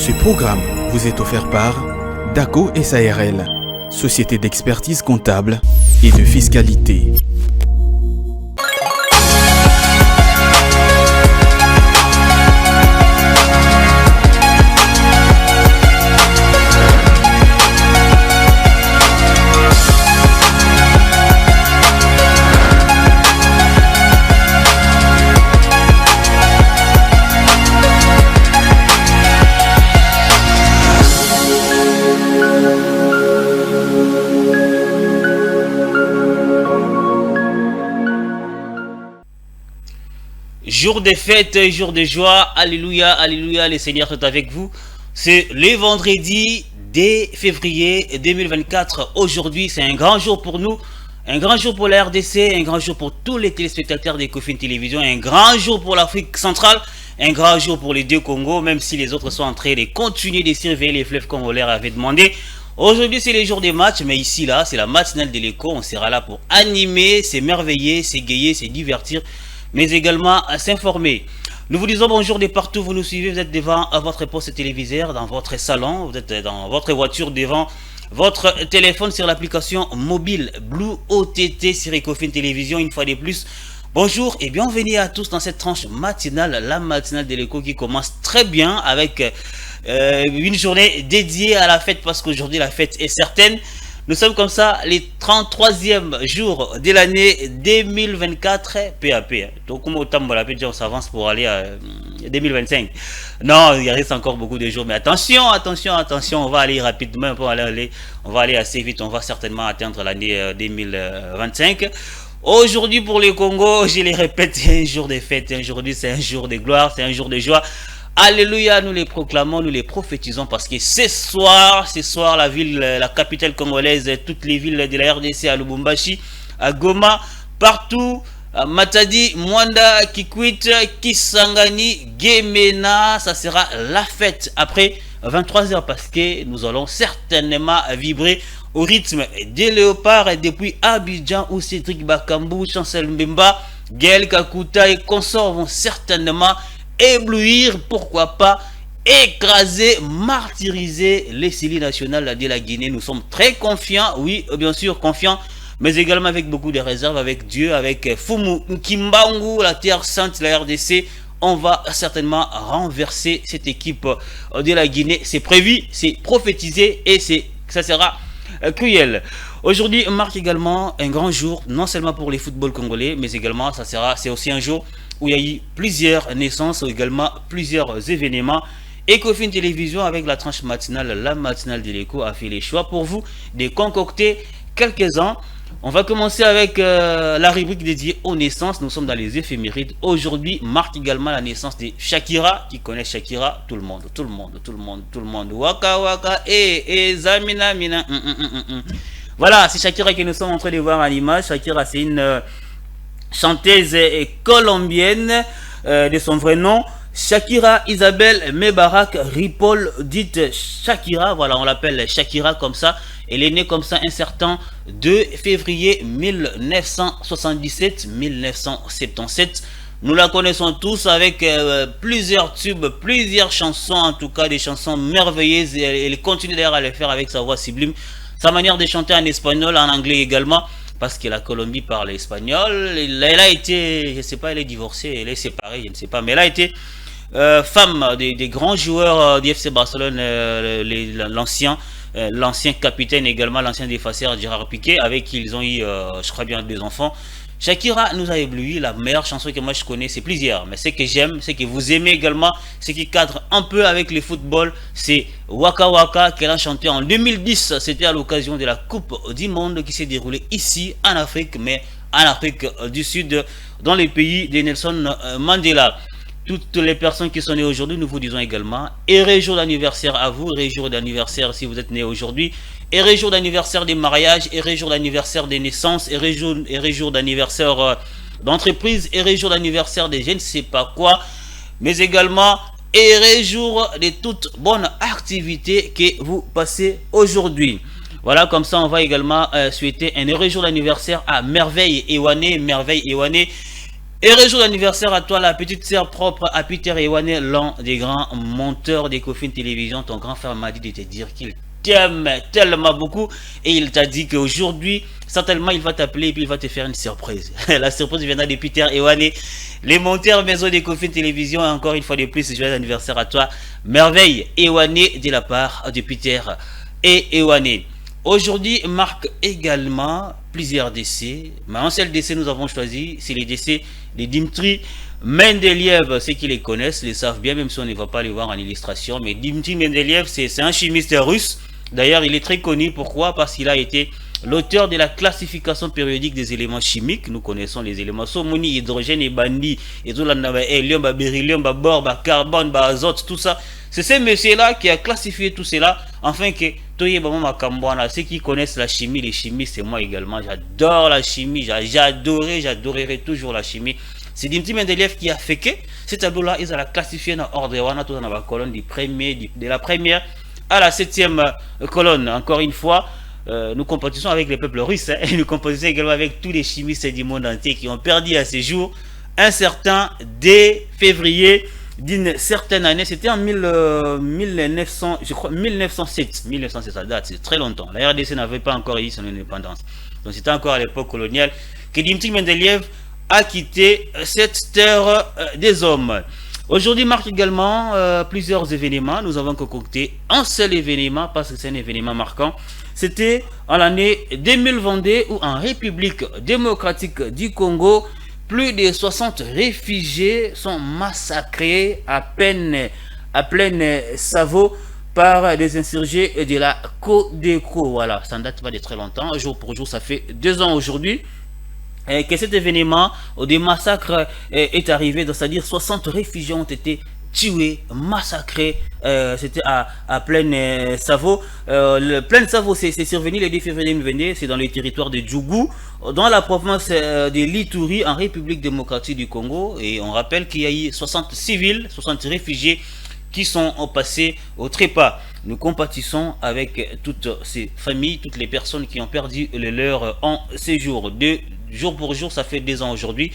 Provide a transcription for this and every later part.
Ce programme vous est offert par DACO SARL, Société d'expertise comptable et de fiscalité. Jour de fête, jour de joie, alléluia, alléluia, le Seigneur est avec vous. C'est le vendredi 2 février 2024. Aujourd'hui, c'est un grand jour pour nous, un grand jour pour la RDC, un grand jour pour tous les téléspectateurs d'Ecofin Télévision, un grand jour pour l'Afrique centrale, un grand jour pour les deux Congos, même si les autres sont en train de continuer de surveiller les fleuves comme on leur avait demandé. Aujourd'hui, c'est les jours des matchs, mais ici, là, c'est la matinale de l'écho. On sera là pour animer, s'émerveiller, s'égayer, se divertir, mais également à s'informer. Nous vous disons bonjour de partout, vous nous suivez, vous êtes devant votre poste téléviseur, dans votre salon, vous êtes dans votre voiture, devant votre téléphone sur l'application mobile Blue OTT sur Ecofin Télévision, une fois de plus. Bonjour et bienvenue à tous dans cette tranche matinale, la matinale de l'écho qui commence très bien avec une journée dédiée à la fête, parce qu'aujourd'hui la fête est certaine. Nous sommes comme ça les 33e jours de l'année 2024, peu à peu. Donc, comme autant on s'avance pour aller à 2025. Non, il reste encore beaucoup de jours, mais attention, attention, attention, on va aller rapidement, on va aller assez vite, on va certainement atteindre l'année 2025. Aujourd'hui, pour le Congo, je les répète, c'est un jour de fête. Aujourd'hui, c'est un jour de gloire, c'est un jour de joie. Alléluia, nous les proclamons, nous les prophétisons, parce que ce soir, la ville, la capitale congolaise, toutes les villes de la RDC, à Lubumbashi, à Goma, partout, à Matadi, Mwanda, Kikwit, Kisangani, Gemena, ça sera la fête après 23h, parce que nous allons certainement vibrer au rythme des léopards, et depuis Abidjan, où Cédric Bakambu, Chancel Mbemba, Gaël Kakuta et consorts vont certainement éblouir, pourquoi pas écraser, martyriser les Sili nationales de la Guinée. Nous sommes très confiants, oui, bien sûr confiants, mais également avec beaucoup de réserves, avec Dieu, avec Fumu Kimbangu, la terre sainte, la RDC. On va certainement renverser cette équipe de la Guinée. C'est prévu, c'est prophétisé et ça sera cruel. Aujourd'hui marque également un grand jour, non seulement pour les footballs congolais, mais également c'est aussi un jour où il y a eu plusieurs naissances, ou également plusieurs événements. Ecofin Télévision, avec la tranche matinale, la matinale de l'écho, a fait les choix pour vous de concocter quelques-uns. On va commencer avec la rubrique dédiée aux naissances. Nous sommes dans les éphémérides. Aujourd'hui marque également la naissance de Shakira. Qui connaît Shakira? Tout le monde. Waka waka, zamina mina. Voilà, c'est Shakira que nous sommes en train de voir à l'image. Shakira, c'est une chanteuse colombienne de son vrai nom, Shakira Isabelle Mebarak Ripoll, dite Shakira. Voilà, on l'appelle Shakira comme ça. Elle est née comme ça un certain 2 février 1977. Nous la connaissons tous avec plusieurs tubes, plusieurs chansons, en tout cas des chansons merveilleuses. Elle continue d'ailleurs à le faire avec sa voix sublime, sa manière de chanter en espagnol, en anglais également, parce que la Colombie parle espagnol. Elle a été, je ne sais pas, elle est divorcée, elle est séparée, je ne sais pas, mais elle a été femme des grands joueurs du FC Barcelone, l'ancien capitaine également, l'ancien défenseur Gérard Piqué, avec qui ils ont eu, je crois bien, 2 enfants. Shakira nous a ébloui. La meilleure chanson que moi je connais, c'est plusieurs, mais ce que j'aime, c'est que vous aimez également, ce qui cadre un peu avec le football, c'est Waka Waka, qu'elle a chanté en 2010. C'était à l'occasion de la Coupe du Monde qui s'est déroulée ici en Afrique, mais en Afrique du Sud, dans les pays de Nelson Mandela. Toutes les personnes qui sont nées aujourd'hui, nous vous disons également heureux jour d'anniversaire à vous, heureux jour d'anniversaire si vous êtes né aujourd'hui, heureux jour d'anniversaire des mariages, heureux jour d'anniversaire des naissances, heureux jour d'anniversaire d'entreprise, heureux jour d'anniversaire des je ne sais pas quoi, mais également heureux jour de toute bonne activité que vous passez aujourd'hui. Voilà, comme ça on va également souhaiter un heureux jour d'anniversaire à Merveille Ewané, Heureux jour d'anniversaire à toi, la petite sœur propre à Peter Ewane, l'un des grands monteurs des Kofin Télévision. Ton grand frère m'a dit de te dire qu'il t'aime tellement beaucoup et il t'a dit qu'aujourd'hui, certainement, il va t'appeler et puis il va te faire une surprise. La surprise viendra de Peter Ewane, les monteurs maison des Kofin Télévision. Encore une fois de plus, joyeux anniversaire à toi. Merveille Ewane de la part de Peter et Ewane. Aujourd'hui marque également plusieurs décès, mais un seul décès nous avons choisi, c'est le décès de Dimitri Mendeliev. Ceux qui les connaissent les savent bien, même si on ne va pas les voir en illustration, mais Dimitri Mendeliev, c'est un chimiste russe. D'ailleurs, il est très connu, pourquoi? Parce qu'il a été l'auteur de la classification périodique des éléments chimiques. Nous connaissons les éléments somoni, hydrogène et bandi, et tout là, hélium, beryllium, bore, carbone, azote, tout ça. C'est ce monsieur-là qui a classifié tout cela, afin que ceux qui connaissent la chimie, les chimistes, c'est moi également, j'adore la chimie, j'adorerai toujours la chimie. C'est Dimitri Mendeliev qui a fait que ce tableau-là, ils ont classifié dans l'ordre, tout dans la colonne de la première à la 7e colonne. Encore une fois, nous compétissons avec les peuples russes, hein, et nous compétissons également avec tous les chimistes du monde entier qui ont perdu à ce jour un certain dès février d'une certaine année. C'était en 1900, je crois 1907, ça date, c'est très longtemps. La RDC n'avait pas encore eu son indépendance, donc c'était encore à l'époque coloniale que Dimitri Mendeliev a quitté cette terre des hommes. Aujourd'hui marque également plusieurs événements. Nous avons concocté un seul événement parce que c'est un événement marquant. C'était en l'année 2022 où en République démocratique du Congo, plus de 60 réfugiés sont massacrés à pleine Savo par des insurgés de la Codeco. Voilà, ça ne date pas de très longtemps. Jour pour jour, ça fait 2 ans aujourd'hui que cet événement des massacres est arrivé. C'est-à-dire 60 réfugiés ont été tués, massacrés. C'était à Plaine Savo. Plaine Savo, c'est survenu le 2 février 2022. C'est dans le territoire de Djougou, dans la province de l'Ituri, en République démocratique du Congo. Et on rappelle qu'il y a eu 60 civils, 60 réfugiés qui sont passés au trépas. Nous compatissons avec toutes ces familles, toutes les personnes qui ont perdu le leur en séjour. Jour pour jour, ça fait 2 ans aujourd'hui.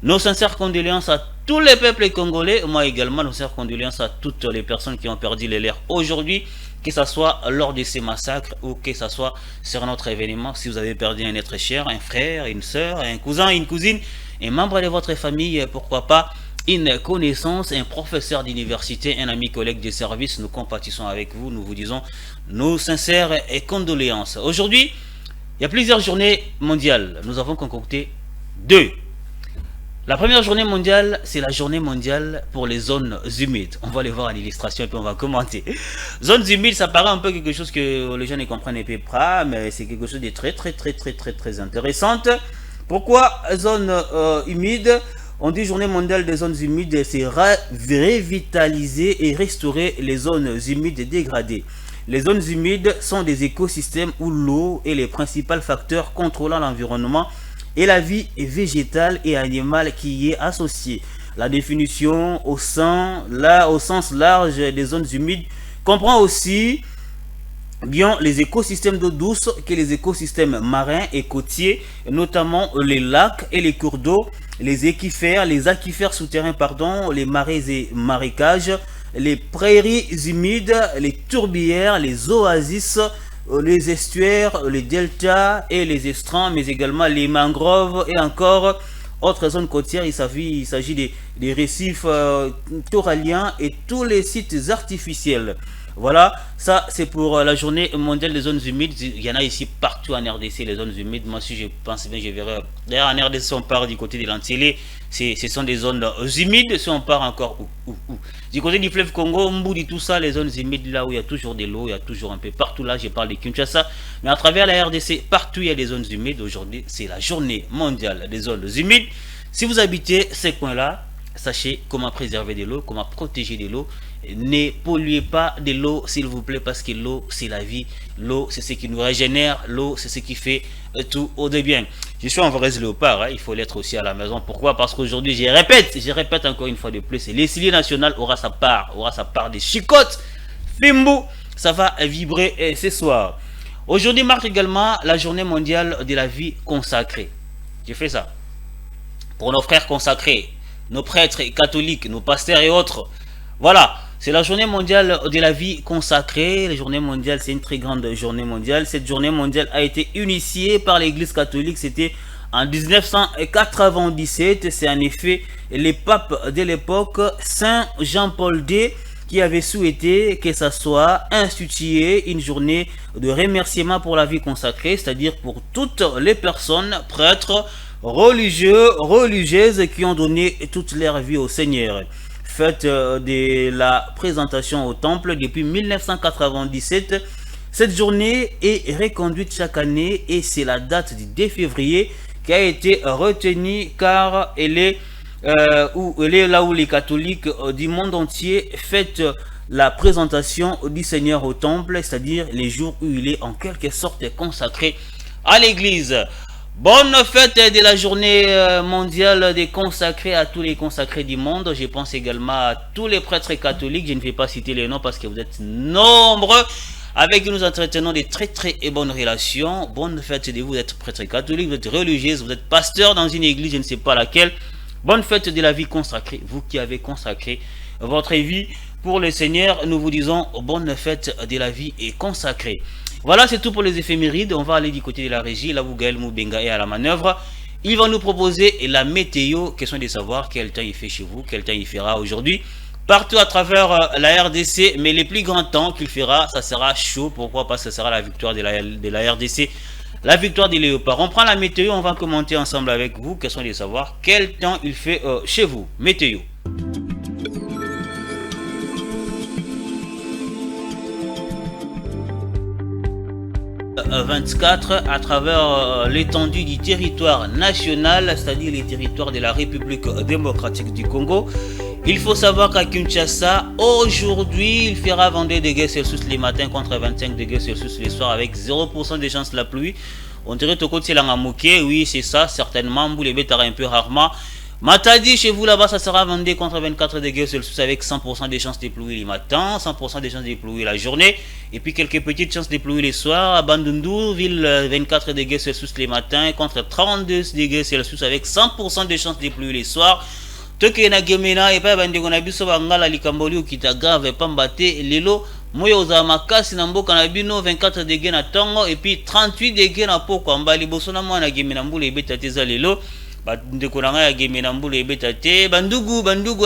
Nos sincères condoléances à tous les peuples congolais, moi également, nos sincères condoléances à toutes les personnes qui ont perdu les leurs aujourd'hui, que ce soit lors de ces massacres ou que ce soit sur notre événement. Si vous avez perdu un être cher, un frère, une soeur, un cousin, une cousine, un membre de votre famille, pourquoi pas une connaissance, un professeur d'université, un ami collègue de service, nous compatissons avec vous, nous vous disons nos sincères condoléances. Aujourd'hui, il y a plusieurs journées mondiales. Nous avons concocté 2. La première journée mondiale, c'est la journée mondiale pour les zones humides. On va les voir en illustration et puis on va commenter. Zones humides, ça paraît un peu quelque chose que les gens ne comprennent pas, mais c'est quelque chose de très intéressante. Pourquoi zone humide? On dit journée mondiale des zones humides, c'est revitaliser et restaurer les zones humides dégradées. Les zones humides sont des écosystèmes où l'eau est le principal facteur contrôlant l'environnement et la vie végétale et animale qui y est associée. La définition au sens large des zones humides comprend aussi bien les écosystèmes d'eau douce que les écosystèmes marins et côtiers, notamment les lacs et les cours d'eau, les aquifères souterrains, les marais et marécages, les prairies humides, les tourbières, les oasis, les estuaires, les deltas et les estrans, mais également les mangroves et encore autres zones côtières. Il s'agit des récifs coralliens et tous les sites artificiels. Voilà, ça c'est pour la journée mondiale des zones humides. Il y en a ici partout en RDC, les zones humides. Moi si je pense bien, je verrai. D'ailleurs en RDC, on part du côté de l'Antilles, ce sont des zones humides. Si on part encore du côté du fleuve Congo, Mboudi, tout ça, les zones humides là où il y a toujours de l'eau, il y a toujours un peu partout là. Je parle de Kinshasa, mais à travers la RDC, partout il y a des zones humides. Aujourd'hui, c'est la journée mondiale des zones humides. Si vous habitez ces coins-là, sachez comment préserver de l'eau, comment protéger de l'eau. Ne polluez pas de l'eau, s'il vous plaît, parce que l'eau, c'est la vie. L'eau, c'est ce qui nous régénère. L'eau, c'est ce qui fait tout au de bien. Je suis en vrai léopard, hein, il faut l'être aussi à la maison. Pourquoi? Parce qu'aujourd'hui, je répète encore une fois de plus, l'Essilier national aura sa part des chicottes. Fimbo, ça va vibrer ce soir. Aujourd'hui marque également la journée mondiale de la vie consacrée. J'ai fait ça. pour nos frères consacrés, nos prêtres catholiques, nos pasteurs et autres. Voilà, c'est la journée mondiale de la vie consacrée. La journée mondiale, c'est une très grande journée mondiale. Cette journée mondiale a été initiée par l'Église catholique. C'était en 1997. C'est en effet les papes de l'époque, Saint Jean-Paul II, qui avait souhaité que ça soit institué une journée de remerciement pour la vie consacrée, c'est-à-dire pour toutes les personnes, prêtres, religieux, religieuses qui ont donné toute leur vie au Seigneur. Fête de la présentation au temple depuis 1997. Cette journée est reconduite chaque année et c'est la date du 2 février qui a été retenue car elle est là où les catholiques du monde entier fêtent la présentation du Seigneur au temple, c'est-à-dire les jours où il est en quelque sorte consacré à l'église. Bonne fête de la journée mondiale des consacrés à tous les consacrés du monde. Je pense également à tous les prêtres catholiques. Je ne vais pas citer les noms parce que vous êtes nombreux avec qui nous entretenons des très bonnes relations. Bonne fête de vous, vous êtes prêtre catholique, vous êtes religieuse, vous êtes pasteur dans une église, je ne sais pas laquelle. Bonne fête de la vie consacrée, vous qui avez consacré votre vie pour le Seigneur. Nous vous disons bonne fête de la vie et consacrée. Voilà, c'est tout pour les éphémérides. On va aller du côté de la régie, là où Gaël Moubenga est à la manœuvre. Il va nous proposer la météo, question de savoir quel temps il fait chez vous, quel temps il fera aujourd'hui. Partout à travers la RDC, mais les plus grands temps qu'il fera, ça sera chaud. Pourquoi? Parce que ça sera la victoire de la RDC. La victoire des léopards. On prend la météo, on va commenter ensemble avec vous. Question de savoir quel temps il fait chez vous. Météo. 24 à travers l'étendue du territoire national, c'est-à-dire les territoires de la République démocratique du Congo. Il faut savoir qu'à Kinshasa, aujourd'hui, il fera 22 degrés Celsius les matins contre 25 degrés Celsius les soirs avec 0% de chance de la pluie. On dirait au côté de la oui, c'est ça, certainement. Vous les bêtards un peu rarement. Matadi, chez vous là-bas, ça sera 22 contre 24 degrés Celsius avec 100% de chances de pluie les matins, 100% de chances de pluie la journée, et puis quelques petites chances de pluie les soirs. À Bandundu, ville 24 degrés Celsius les matins contre 32 degrés Celsius avec 100% de chances de pluie les soirs. Toke na gemena et pas bande kona biso bangala likamboli ukita grave pambate lelo moyo za makasi na mboka na bino 24 degrés na tongo et puis 38 degrés na poko mbali bosona mwana gemena mbule ebeta za lelo. Bandugu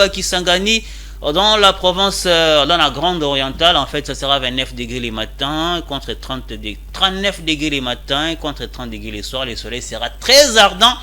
à Kisangani dans la province, dans la grande orientale, en fait ça sera 29 degrés les matins contre 39 degrés les matins contre 30 degrés les soirs. Le soleil sera très ardent.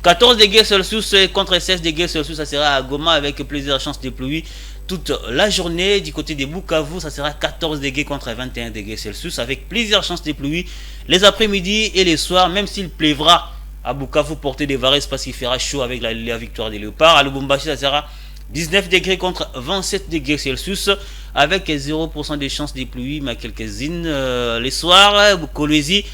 14 degrés Celsius contre 16 degrés Celsius, ça sera à Goma avec plusieurs chances de pluie toute la journée. Du côté de Bukavu, ça sera 14 degrés contre 21 degrés Celsius avec plusieurs chances de pluie les après-midi et les soirs, même s'il pleuvra à Bukavu, portez des varesses parce qu'il fera chaud avec la victoire des léopards. À Lubumbashi, ça sera 19 degrés contre 27 degrés Celsius avec 0% de chances de pluie, mais quelques-unes les soirs. Kolwezi,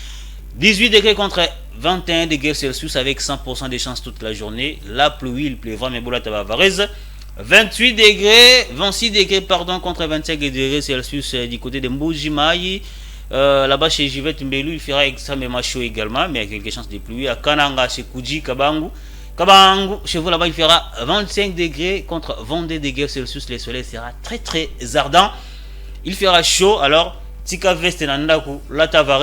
18 degrés contre 21 degrés Celsius avec 100% de chances toute la journée. La pluie, il pleuvra, mais boula tabavarez. 26 degrés pardon, contre 25 degrés Celsius du côté de Mbujimai. Là-bas chez Jivette Mbelu, il fera extrêmement chaud également, mais il y a quelques chances de pluie. À Kananga, chez Kuji, Kabangu, chez vous là-bas, il fera 25 degrés contre 22 degrés Celsius. Le soleil sera très ardent. Il fera chaud, alors Tika Veste Nandaku, la Tavares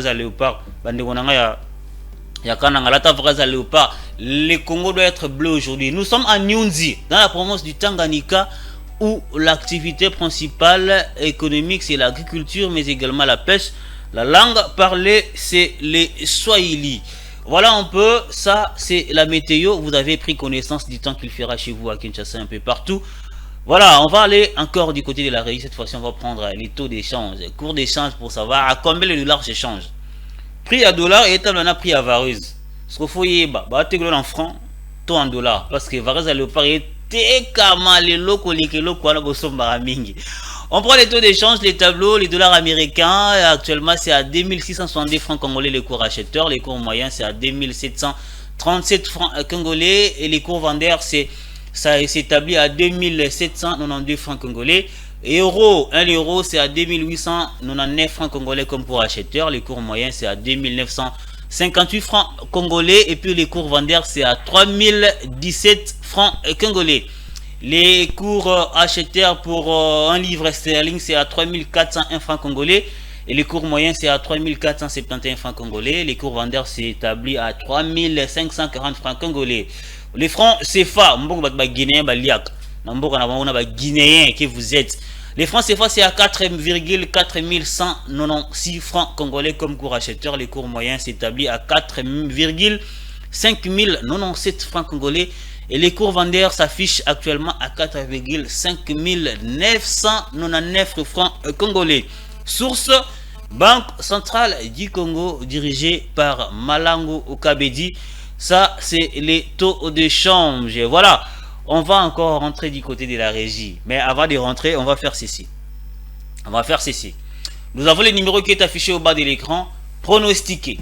à Léopard, Bandegonanga ya Kananga, la Tavares à Léopard. Le Congo doit être bleu aujourd'hui. Nous sommes à Nyunzi, dans la province du Tanganyika, où l'activité principale économique c'est l'agriculture, mais également la pêche. La langue parlée c'est les Swahili. Voilà un peu, ça c'est la météo. Vous avez pris connaissance du temps qu'il fera chez vous à Kinshasa, un peu partout. Voilà, on va aller encore du côté de la régie. Cette fois-ci, on va prendre les taux d'échange, cours d'échange pour savoir à combien le dollar s'échange. Prix à dollar et étant donné prix à vareuse. Ce qu'il faut y est, en francs, taux en dollars. Parce que vareuse à léopard est on prend les taux d'échange, les tableaux, les dollars américains. Actuellement, c'est à 2670 francs congolais les cours acheteurs. Les cours moyens, c'est à 2737 francs congolais. Et les cours vendeurs, ça s'établit à 2792 francs congolais. Euro, l'euro, c'est à 2899 francs congolais comme pour acheteurs. Les cours moyens, c'est à 2900 58 francs congolais. Et puis les cours vendeurs, c'est à 3017 francs congolais. Les cours acheteurs pour un livre sterling, c'est à 3401 francs congolais. Et les cours moyens, c'est à 3471 francs congolais. Les cours vendeurs, c'est établi à 3540 francs congolais. Les francs CFA, guinéen, guinéen que vous êtes. Les francs CFA, c'est à 4,4196 francs congolais comme cours acheteur. Les cours moyens s'établissent à 4,5097 francs congolais. Et les cours vendeurs s'affichent actuellement à 4,5999 francs congolais. Source, Banque centrale du Congo, dirigée par Malango Okabedi. Ça, c'est les taux de change. Voilà, on va encore rentrer du côté de la régie. Mais avant de rentrer, on va faire ceci. Nous avons le numéro qui est affiché au bas de l'écran. Pronostiquez.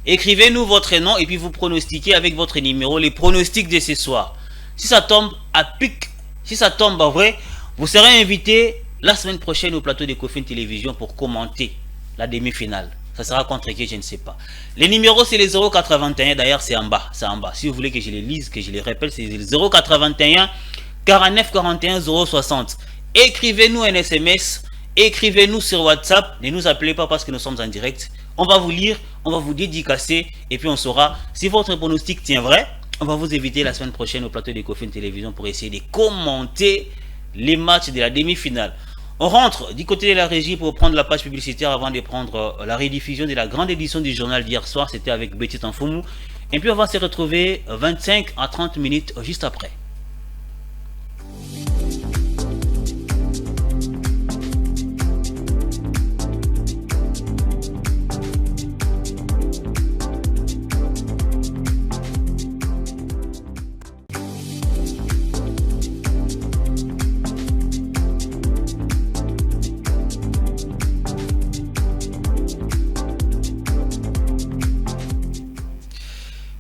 Écrivez-nous votre nom et puis vous pronostiquez avec votre numéro les pronostics de ce soir. Si ça tombe à pic, si ça tombe à vrai, vous serez invité la semaine prochaine au plateau de Kofin Télévision pour commenter la demi-finale. Ça sera contre qui, je ne sais pas. Les numéros, c'est les 081. D'ailleurs, c'est en bas. Si vous voulez que je les lise, que je les rappelle, c'est les 081 49 41 060. Écrivez-nous un SMS. Écrivez-nous sur WhatsApp. Ne nous appelez pas parce que nous sommes en direct. On va vous lire, on va vous dédicacer. Et puis on saura si votre pronostic tient vrai. On va vous inviter la semaine prochaine au plateau de Kofin Télévision pour essayer de commenter les matchs de la demi-finale. On rentre du côté de la régie pour prendre la page publicitaire avant de prendre la rediffusion de la grande édition du journal d'hier soir. C'était avec Betty Tanfoumou. Et puis on va se retrouver 25 à 30 minutes juste après.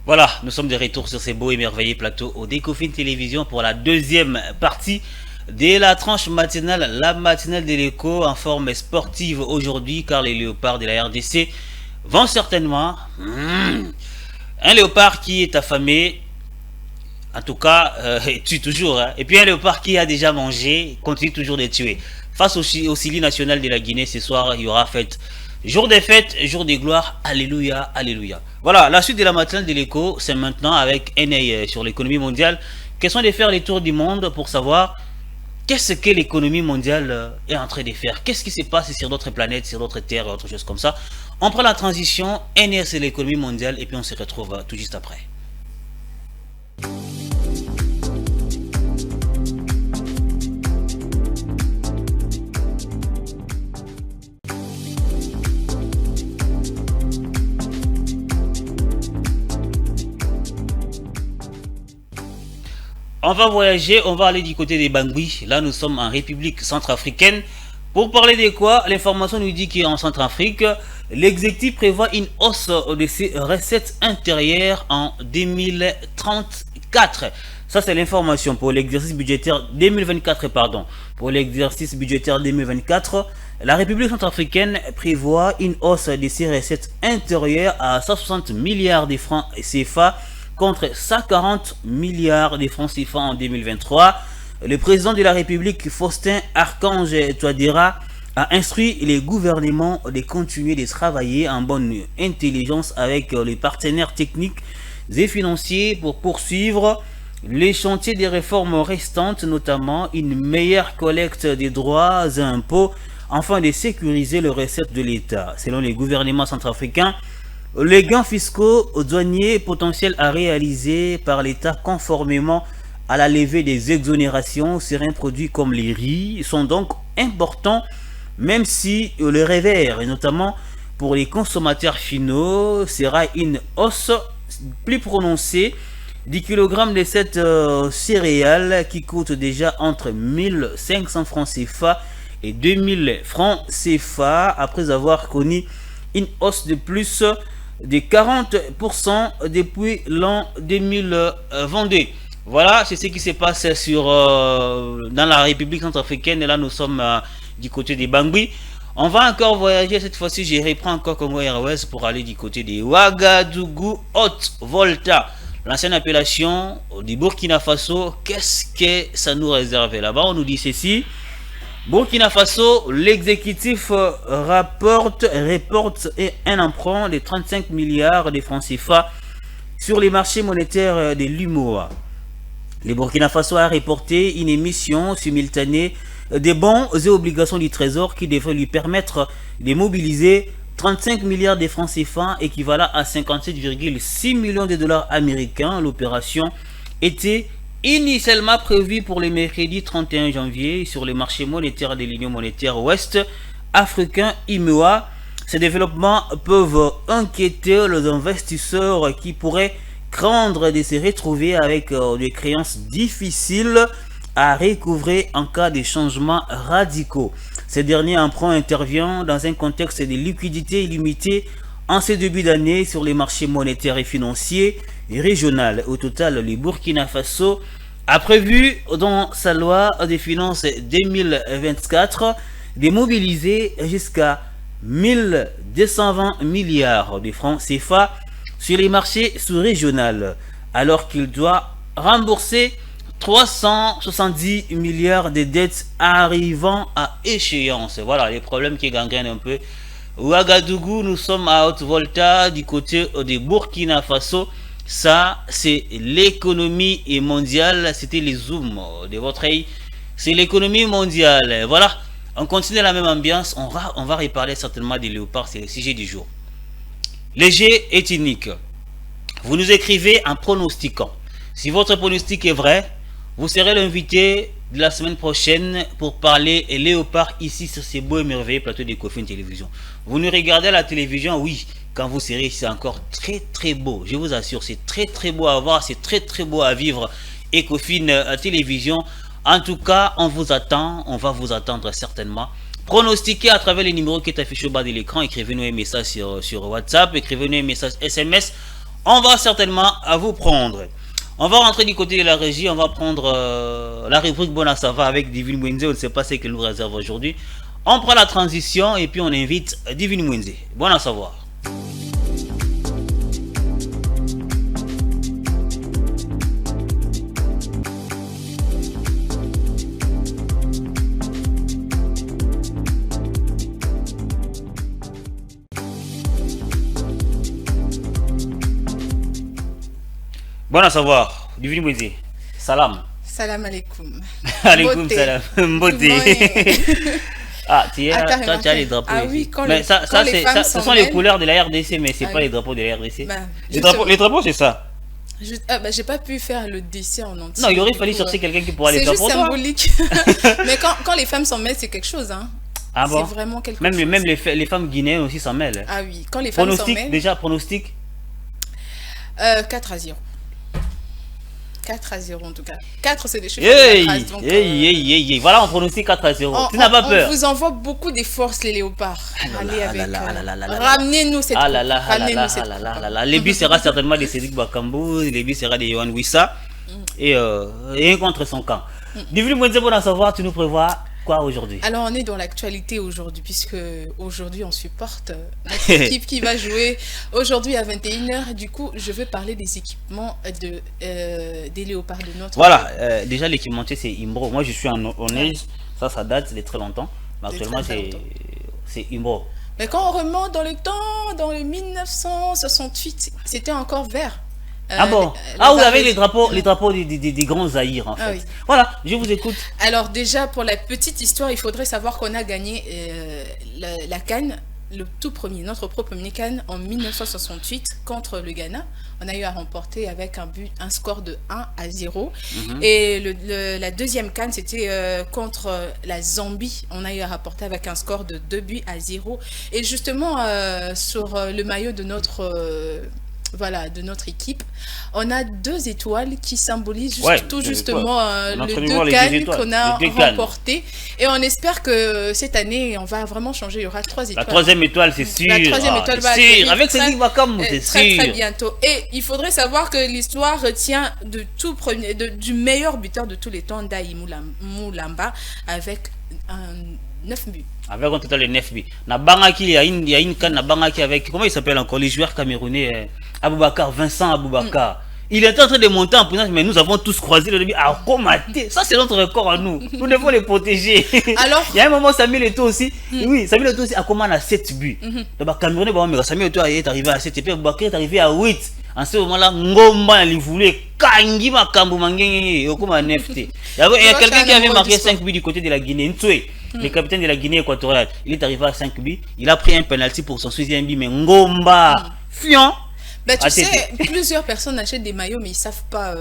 Voilà, nous sommes de retour sur ces beaux et merveilleux plateaux au Kofin Télévision pour la deuxième partie de la tranche matinale, la matinale de l'écho en forme sportive aujourd'hui, car les léopards de la RDC vont certainement... un léopard qui est affamé, en tout cas, tue toujours. Hein. Et puis un léopard qui a déjà mangé, continue toujours de tuer. Face au Sili national de la Guinée, ce soir, il y aura fête. Jour des fêtes, jour des gloires, alléluia, alléluia. Voilà, la suite de la matinale de l'écho, c'est maintenant avec un œil sur l'économie mondiale. Question de faire les tours du monde pour savoir qu'est-ce que l'économie mondiale est en train de faire. Qu'est-ce qui se passe sur d'autres planètes, sur d'autres terres, autre chose comme ça. On prend la transition, un œil sur l'économie mondiale et puis on se retrouve tout juste après. On va voyager, on va aller du côté des Bangui. Là, nous sommes en République centrafricaine. Pour parler de quoi, l'information nous dit qu'en Centrafrique, l'exécutif prévoit une hausse de ses recettes intérieures en 2034. Ça, c'est l'information pour l'exercice budgétaire 2024, Pour l'exercice budgétaire 2024, la République centrafricaine prévoit une hausse de ses recettes intérieures à 160 milliards de francs CFA contre 140 milliards de francs CFA en 2023. Le président de la République, Faustin Archange Touadéra, a instruit les gouvernements de continuer de travailler en bonne intelligence avec les partenaires techniques et financiers pour poursuivre les chantiers des réformes restantes, notamment une meilleure collecte des droits et impôts, afin de sécuriser les recettes de l'État. Selon les gouvernements centrafricains, les gains fiscaux douaniers potentiels à réaliser par l'État conformément à la levée des exonérations sur un produit comme les riz sont donc importants, même si le revers, et notamment pour les consommateurs finaux, sera une hausse plus prononcée du kilogramme de cette céréale qui coûte déjà entre 1500 francs CFA et 2000 francs CFA après avoir connu une hausse de plus de 40% depuis l'an 2022. Voilà, c'est ce qui se passe dans la République centrafricaine. Et là, nous sommes du côté des Bangui. On va encore voyager cette fois-ci. Je reprends encore Congo Airways pour aller du côté de Ouagadougou Haute-Volta. L'ancienne appellation du Burkina Faso. Qu'est-ce que ça nous réserve là-bas? On nous dit ceci. Burkina Faso, l'exécutif reporte un emprunt de 35 milliards de francs CFA sur les marchés monétaires de l'UMOA. Le Burkina Faso a reporté une émission simultanée des bons et obligations du Trésor qui devrait lui permettre de mobiliser 35 milliards de francs CFA équivalent à 57,6 millions de dollars américains. L'opération était initialement prévue pour le mercredi 31 janvier sur les marchés monétaires de l'Union monétaire ouest africain UMOA. Ces développements peuvent inquiéter les investisseurs qui pourraient craindre de se retrouver avec des créances difficiles à recouvrer en cas de changements radicaux. Ce dernier emprunt intervient dans un contexte de liquidité illimitée en ce début d'année sur les marchés monétaires et financiers régionaux. Au total, le Burkina Faso a prévu dans sa loi des finances 2024 de mobiliser jusqu'à 1220 milliards de francs CFA sur les marchés sous-régionaux, alors qu'il doit rembourser 370 milliards de dettes arrivant à échéance. Voilà les problèmes qui gangrènent un peu Ouagadougou. Nous sommes à Haute-Volta du côté de Burkina Faso. Ça, c'est l'économie mondiale. C'était les zooms de votre œil. C'est l'économie mondiale. Voilà, on continue la même ambiance. On va reparler certainement des léopards. C'est le sujet du jour. Léger et ethnique. Vous nous écrivez en pronostiquant. Si votre pronostic est vrai, vous serez l'invité de la semaine prochaine pour parler léopard ici sur ces beaux et merveilleux plateaux de Ecofin Télévision. Vous nous regardez à la télévision, oui, quand vous serez, c'est encore très très beau. Je vous assure, c'est très très beau à voir, c'est très très beau à vivre. Ecofin Télévision. En tout cas, on vous attend, on va vous attendre certainement. Pronostiquez à travers les numéros qui est affiché au bas de l'écran. Écrivez-nous un message sur WhatsApp, écrivez-nous un message SMS. On va certainement à vous prendre. On va rentrer du côté de la régie, on va prendre la rubrique Bona Sava avec Divine Mwenze. On ne sait pas ce qu'elle nous réserve aujourd'hui. On prend la transition et puis on invite Divine Mwenze. Bon à savoir. Bon à savoir, Divine Mwenze. Salam. Salam alaikum. Alaikum salam. Mbote. Ah, tu as les drapeaux. Ah oui, ici. quand Mais les, ça, quand les femmes ce sont les couleurs de la RDC, mais c'est pas oui. les drapeaux de la RDC. Bah, les drapeaux, c'est ça. j'ai pas pu faire le dessin en entier. Non, il aurait fallu sortir quelqu'un qui pourrait les faire pour toi. C'est juste symbolique. Mais quand les femmes s'en mêlent, c'est quelque chose. Hein. Ah bon? C'est vraiment quelque même, chose. Même les femmes guinéennes aussi s'en mêlent. Ah oui, quand les femmes s'en mêlent. Déjà, pronostic 4-0. 4-0 en tout cas. 4 c'est des chiffres. Voilà, on pronostique 4-0. Tu n'as pas peur. On vous envoie beaucoup de force les léopards. Allez avec. Ramenez-nous cette coupe. Les buts sera certainement de Cédric Bakambu, les buts sera de Yohan Wissa et un contre son camp. Divine Mwenze, bon à savoir, tu nous prévois quoi aujourd'hui? Alors on est dans l'actualité aujourd'hui, puisque aujourd'hui on supporte notre équipe qui va jouer aujourd'hui à 21h. Du coup, je vais parler des équipements des léopards de notre... Voilà, déjà l'équipementier c'est Imbro. Moi je suis en Aise, ça date de très longtemps. Mais actuellement c'est Imbro. Mais quand on remonte dans le temps, dans le 1968, c'était encore vert. Ah bon? Vous avez les drapeaux des grands Zaïre en fait. Oui. Voilà, je vous écoute. Alors déjà, pour la petite histoire, il faudrait savoir qu'on a gagné la CAN, notre premier CAN en 1968 contre le Ghana. On a eu à remporter avec un score de 1-0. Et la deuxième CAN, c'était contre la Zambie. On a eu à remporter avec un score de 2-0. Et justement, sur le maillot de notre... de notre équipe, on a 2 étoiles qui symbolisent tout justement les 2 cannes qu'on a remportées. Et on espère que cette année, on va vraiment changer. Il y aura 3 étoiles. La 3e étoile, c'est sûr. La 3e étoile va atterrir avec Cédric Bakambu, c'est sûr. Très bientôt. Et il faudrait savoir que l'histoire retient du meilleur buteur de tous les temps, Ndayi Moulamba, avec 9 buts. Avec un total de 9 buts. Na Bangaki, il y a une canne na Bangaki avec, comment il s'appelle encore, les joueurs camerounais, Aboubakar, Vincent Aboubakar. Il était en train de monter en puissance, mais nous avons tous croisé le début. Ah, comment ça, c'est notre record à nous. Nous devons les protéger. Alors, il y a un moment, Samuel Eto'o aussi. Oui, Samuel Eto'o aussi a commandé à 7 buts. Donc, Camerounais, bon, Samuel Eto'o est arrivé à 7 et puis Aboubakar est arrivé à 8. En ce moment-là, Ngomba, il voulait Kangi Makambu Mangenge, au comme un NFT. Il y a quelqu'un qui avait marqué 5 buts du côté de la Guinée, Ntoué, le capitaine de la Guinée équatoriale. Il est arrivé à 5 buts. Il a pris un penalty pour son 6e but, mais Ngomba, fion. Ben, tu sais, plusieurs personnes achètent des maillots, mais ils savent pas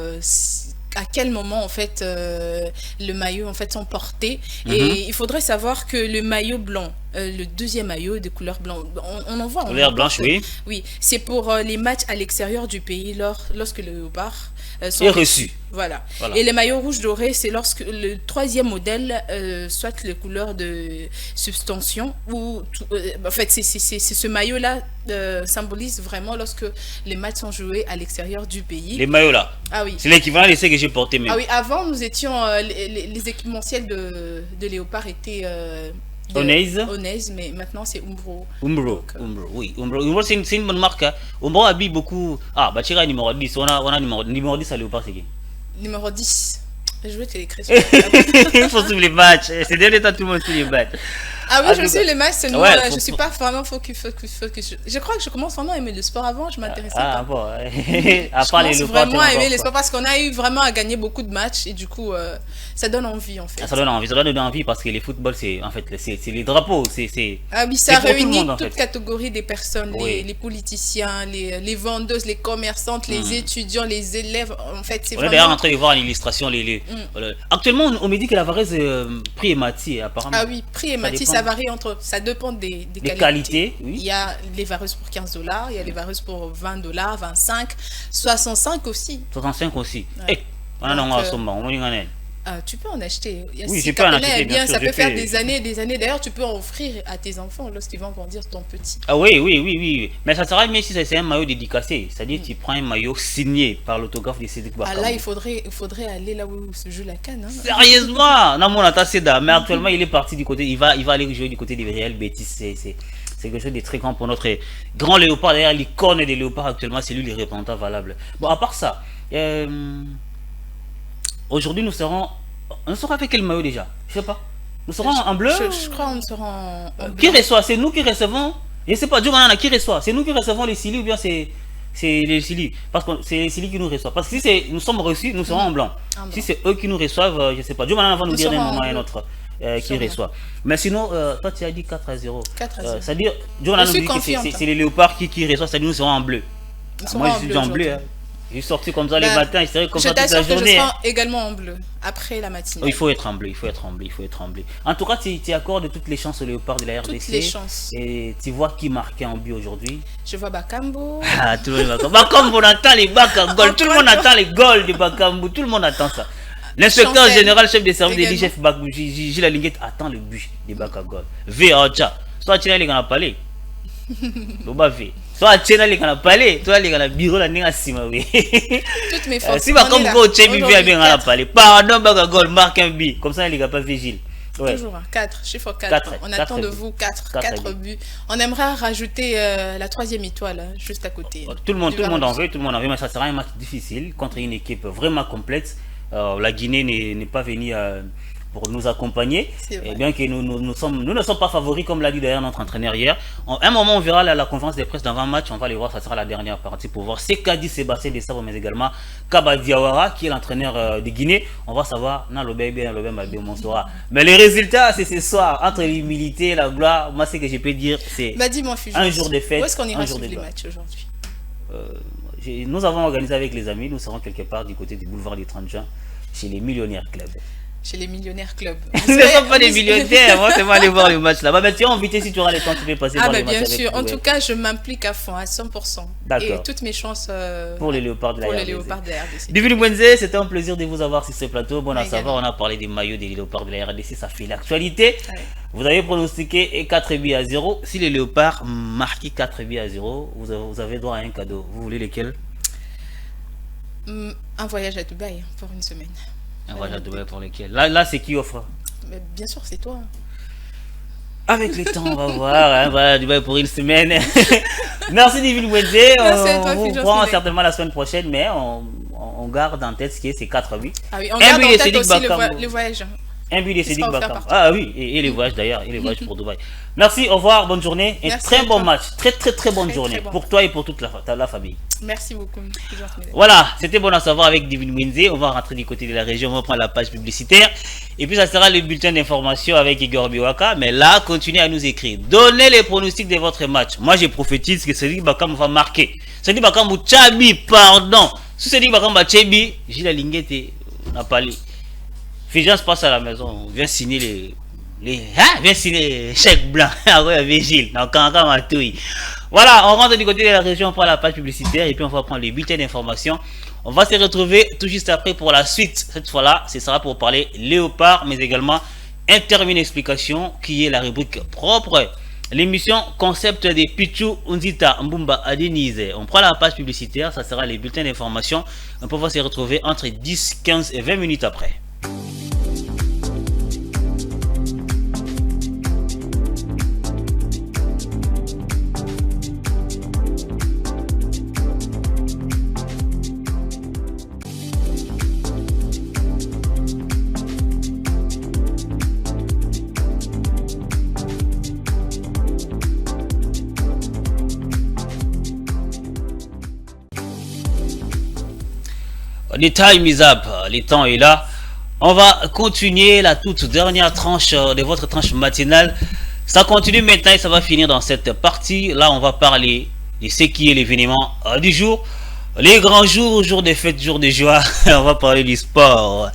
à quel moment en fait le maillot en fait sont portés. Et il faudrait savoir que le maillot blanc, le deuxième maillot de couleur blanche, on en voit. Couleur blanche, oui. Oui, c'est pour les matchs à l'extérieur du pays lorsque le léopard sont reçus. Voilà. Et les maillots rouges dorés, c'est lorsque le troisième modèle, soit les couleurs de substention, ou en fait, c'est ce maillot-là symbolise vraiment lorsque les matchs sont joués à l'extérieur du pays. Les maillots là. Ah oui. C'est l'équivalent de ceux que j'ai portés même. Ah oui, avant nous étions les équipementiels de léopard étaient Onaise, mais maintenant c'est Umbro. Umbro, oui. Umbro c'est une bonne marque. Hein. Umbro habille beaucoup. Ah, Bachira numéro 10. On a numéro 10 à léopard, c'est qui? Numéro 10. Je vais te l'écrire. Il faut suivre les matchs. C'est dernier temps tout le monde suit les matchs. Ah oui, je suis les matchs, c'est moi, je suis pas vraiment focus. Je crois que je commence vraiment à aimer le sport. Avant, je m'intéressais pas. Ah bon. Je commence vraiment à aimer le sport parce qu'on a eu vraiment à gagner beaucoup de matchs et du coup, ça donne envie en fait. Ça donne envie parce que les footballs, c'est en fait c'est les drapeaux, Ah oui, ça réunit toute catégorie des personnes, les politiciens, les vendeuses, les commerçantes, les étudiants, les élèves. En fait, c'est vraiment. On est d'ailleurs en train de voir l'illustration. Actuellement, on me dit que la varese prix et mati apparemment. Ah oui, prix et mati. Ça varie ça dépend des qualités. Oui. Il y a les vareuses pour $15, il y a les vareuses pour $20, 25, 65 aussi. 65 aussi. Ouais. Tu peux en acheter. Oui, je peux en acheter. Bien, ça peut faire des années et des années. D'ailleurs, tu peux en offrir à tes enfants lorsqu'ils vont grandir ton petit. Ah oui. Mais ça sera mieux si c'est un maillot dédicacé. C'est-à-dire que tu prends un maillot signé par l'autographe de Cédric Bakambu. Ah là, il faudrait aller là où se joue la canne. Hein. Sérieusement, non, mon Seda. Mais actuellement, il est parti du côté. Il va aller jouer du côté des Real Betis. C'est quelque chose de très grand pour notre grand léopard. D'ailleurs, l'icône des léopards actuellement, c'est lui le représentant valable. Bon, à part ça, aujourd'hui, nous serons avec quel maillot déjà? Je sais pas. Nous serons en bleu. Je crois qu'on sera en bleu. Qui reçoit? C'est nous qui recevons. Je sais pas. Qui reçoit? C'est nous qui recevons les Sili ou bien c'est les Sili? Parce que c'est les Sili qui nous reçoivent. Parce que si nous sommes reçus, nous serons en blanc. Si c'est eux qui nous reçoivent, je sais pas. Dieu va nous dire d'un moment à un autre qui reçoit. Mais sinon, toi tu as dit 4-0. 4-0. C'est-à-dire, Dieu va nous dire que c'est les léopards qui reçoivent. C'est-à-dire nous serons en bleu. Moi je suis en bleu. Je suis sorti comme ça les matins, il serait comme ça toute la journée. Je serai également en bleu, après la matinée. Il faut être en bleu, En tout cas, tu accordes toutes les chances au léopard de la RDC. Toutes les chances. Et tu vois qui marquait en but aujourd'hui? Je vois Bakambu. Ah, tout le monde va Bakambu, on attend les bacs à goal. Tout le monde attend les goals de Bakambu. Tout le monde attend ça. L'inspecteur général, chef des services de l'IGF, Gilles Alinguette, attend le but des bacs à goal. V.A.Tcha. Soit tu n'as les gars à parler. L'oba V. Soit tu n'as les gars à parler. Toi, les gars à bureau, la n'est si mauvais. Toutes mes forces. Si Bakambu, tu as bien à parler. Pardon, bac à goal, marque un but. Comme ça, les gars pas vigile. Toujours 4, chiffre 4. On attend de vous 4 buts. On aimerait rajouter la 3e étoile juste à côté. Tout le monde en veut, mais ça sera un match difficile contre une équipe vraiment complète. La Guinée n'est pas venue pour nous accompagner, et bien que nous ne sommes pas favoris, comme l'a dit d'ailleurs notre entraîneur hier. À un moment, on verra la conférence de presse d'avant-match, on va les voir, ça sera la dernière partie pour voir ce qu'a dit Sébastien Desabre, mais également Kaba Diawara, qui est l'entraîneur de Guinée. On va savoir, mais les résultats, c'est ce soir, entre l'humilité et la gloire. Moi, ce que je peux dire, c'est un jour de fête. Où est-ce qu'on ira suivre les matchs aujourd'hui? Nous avons organisé avec les amis, nous serons quelque part du côté du boulevard des 30 juin, chez les Millionnaires Club. Chez les Millionnaires Club. Nous ne sommes pas des millionnaires, moi c'est pas aller voir le match là-bas. Mais tu es invité si tu auras le temps, tu peux passer voir le match. Bien sûr, en tout cas, je m'implique à fond, à 100%. D'accord. Et toutes mes chances pour les léopards de la RDC. Divine Mwenze, c'était un plaisir de vous avoir sur ce plateau. Bon à savoir, on a parlé des maillots des léopards de la RDC, ça fait l'actualité. Ouais. Vous avez pronostiqué 4 buts à 0. Si les léopards marquent 4 buts à 0, vous avez droit à un cadeau. Vous voulez lesquels? Un voyage à Dubaï pour une semaine. Un voyage à Dubaï pour lesquels? Là c'est qui offre? Mais bien sûr, c'est toi. Avec le temps, on va voir. Hein, voilà, Dubaï pour une semaine. Merci, Divine Wednesday. On vous prend certainement la semaine prochaine, mais on garde en tête ce qui est ces 4 buts. Ah oui, on garde en tête aussi le voyage. Un but de Sédic Bakam. Ah oui, et les voyages d'ailleurs, et les voyages pour Dubaï. Merci, au revoir, bonne journée. Et très bon match. Très bonne journée pour toi et pour toute la famille. Merci beaucoup. Voilà, c'était bon à savoir avec Divine Wednesday. On va rentrer du côté de la région, on va prendre la page publicitaire. Et puis ça sera le bulletin d'information avec Igor Biwaka. Mais là, continuez à nous écrire. Donnez les pronostics de votre match. Moi, je prophétise que Sédic Bakam va marquer. Sédic Bakam ou Tchabi, pardon. Si Sédic Bakam va Tchabi, j'ai la linguette, n'a pas lu. Fégence passe à la maison, viens signer viens signer les chèques blancs. Vigile, voilà, on rentre du côté de la région, on prend la page publicitaire et puis on va prendre les bulletins d'information. On va se retrouver tout juste après pour la suite. Cette fois-là, ce sera pour parler léopard, mais également un terme explication qui est la rubrique propre. L'émission concept des Pichu Unzita Mbumba à Denise. On prend la page publicitaire, ça sera les bulletins d'information. On peut se retrouver entre 10, 15 et 20 minutes après. Le time is up, le temps est là. On va continuer la toute dernière tranche de votre tranche matinale. Ça continue maintenant et ça va finir dans cette partie. Là, on va parler de ce qui est l'événement du jour. Les grands jours, jours de fête, jours de joie. On va parler du sport.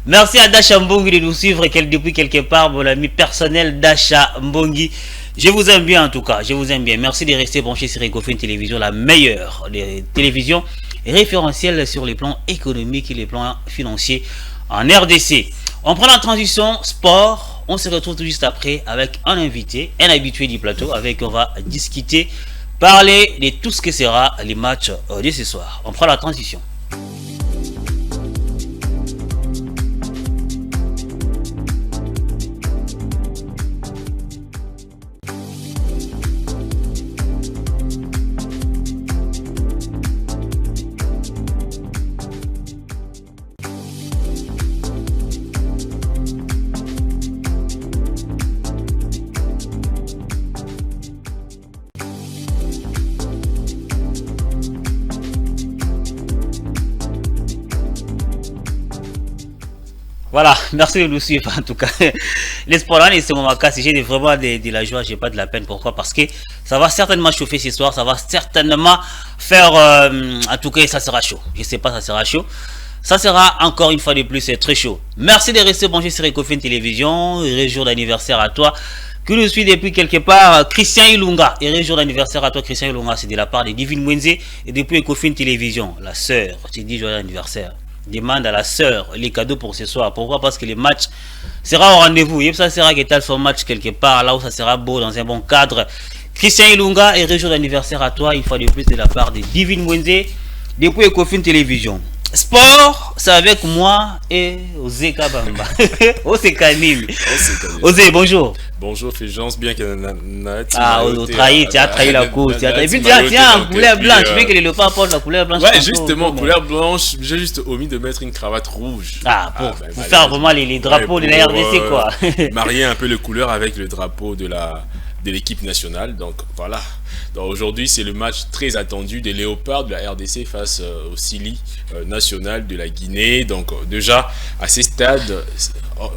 Merci à Dasha Mbongi de nous suivre depuis quelque part, mon ami personnel Dasha Mbongi. Je vous aime bien en tout cas, je vous aime bien. Merci de rester branché sur Ecofin Télévision, la meilleure des télévisions référentielle sur les plans économiques et les plans financiers en RDC. On prend la transition sport. On se retrouve tout juste après avec un invité, un habitué du plateau, avec on va discuter, parler de tout ce que sera les matchs de ce soir. On prend la transition. Voilà, merci de nous suivre en tout cas. L'espoir là, c'est mon cas. Si j'ai vraiment de la joie, j'ai pas de la peine. Pourquoi? Parce que ça va certainement chauffer ce soir. Ça va certainement faire. En tout cas, ça sera chaud. Je sais pas, ça sera chaud. Ça sera encore une fois de plus très chaud. Merci de rester branché sur Ecofin Télévision. Heureux jour d'anniversaire à toi. Que nous suit depuis quelque part, Christian Ilunga. Heureux jour d'anniversaire à toi, Christian Ilunga. C'est de la part de Divine Wednesday et depuis Ecofin Télévision. La sœur, tu dis joyeux anniversaire. Demande à la sœur les cadeaux pour ce soir. Pourquoi? Parce que le match sera au rendez-vous. Et ça sera que son match quelque part là où ça sera beau dans un bon cadre. Christian Ilunga, et jour d'anniversaire à toi. Une fois de plus de la part de Divine Wednesday depuis Ecofin Télévision. Sport, c'est avec moi et Osé Kabamba. Osé Kanim. Osé, bonjour. Bonjour Fégence, bien que tu as trahi la course. Et puis tiens, couleur blanche. Tu veux que les léopards portent la couleur blanche. Ouais, justement, couleur blanche. J'ai juste omis de mettre une cravate rouge. Pour faire vraiment les drapeaux de la RDC, quoi. Marier un peu les couleurs avec le drapeau de l'équipe nationale. Donc voilà. Aujourd'hui, c'est le match très attendu des Léopards de la RDC face au Sili national de la Guinée. Donc déjà, à ces stades,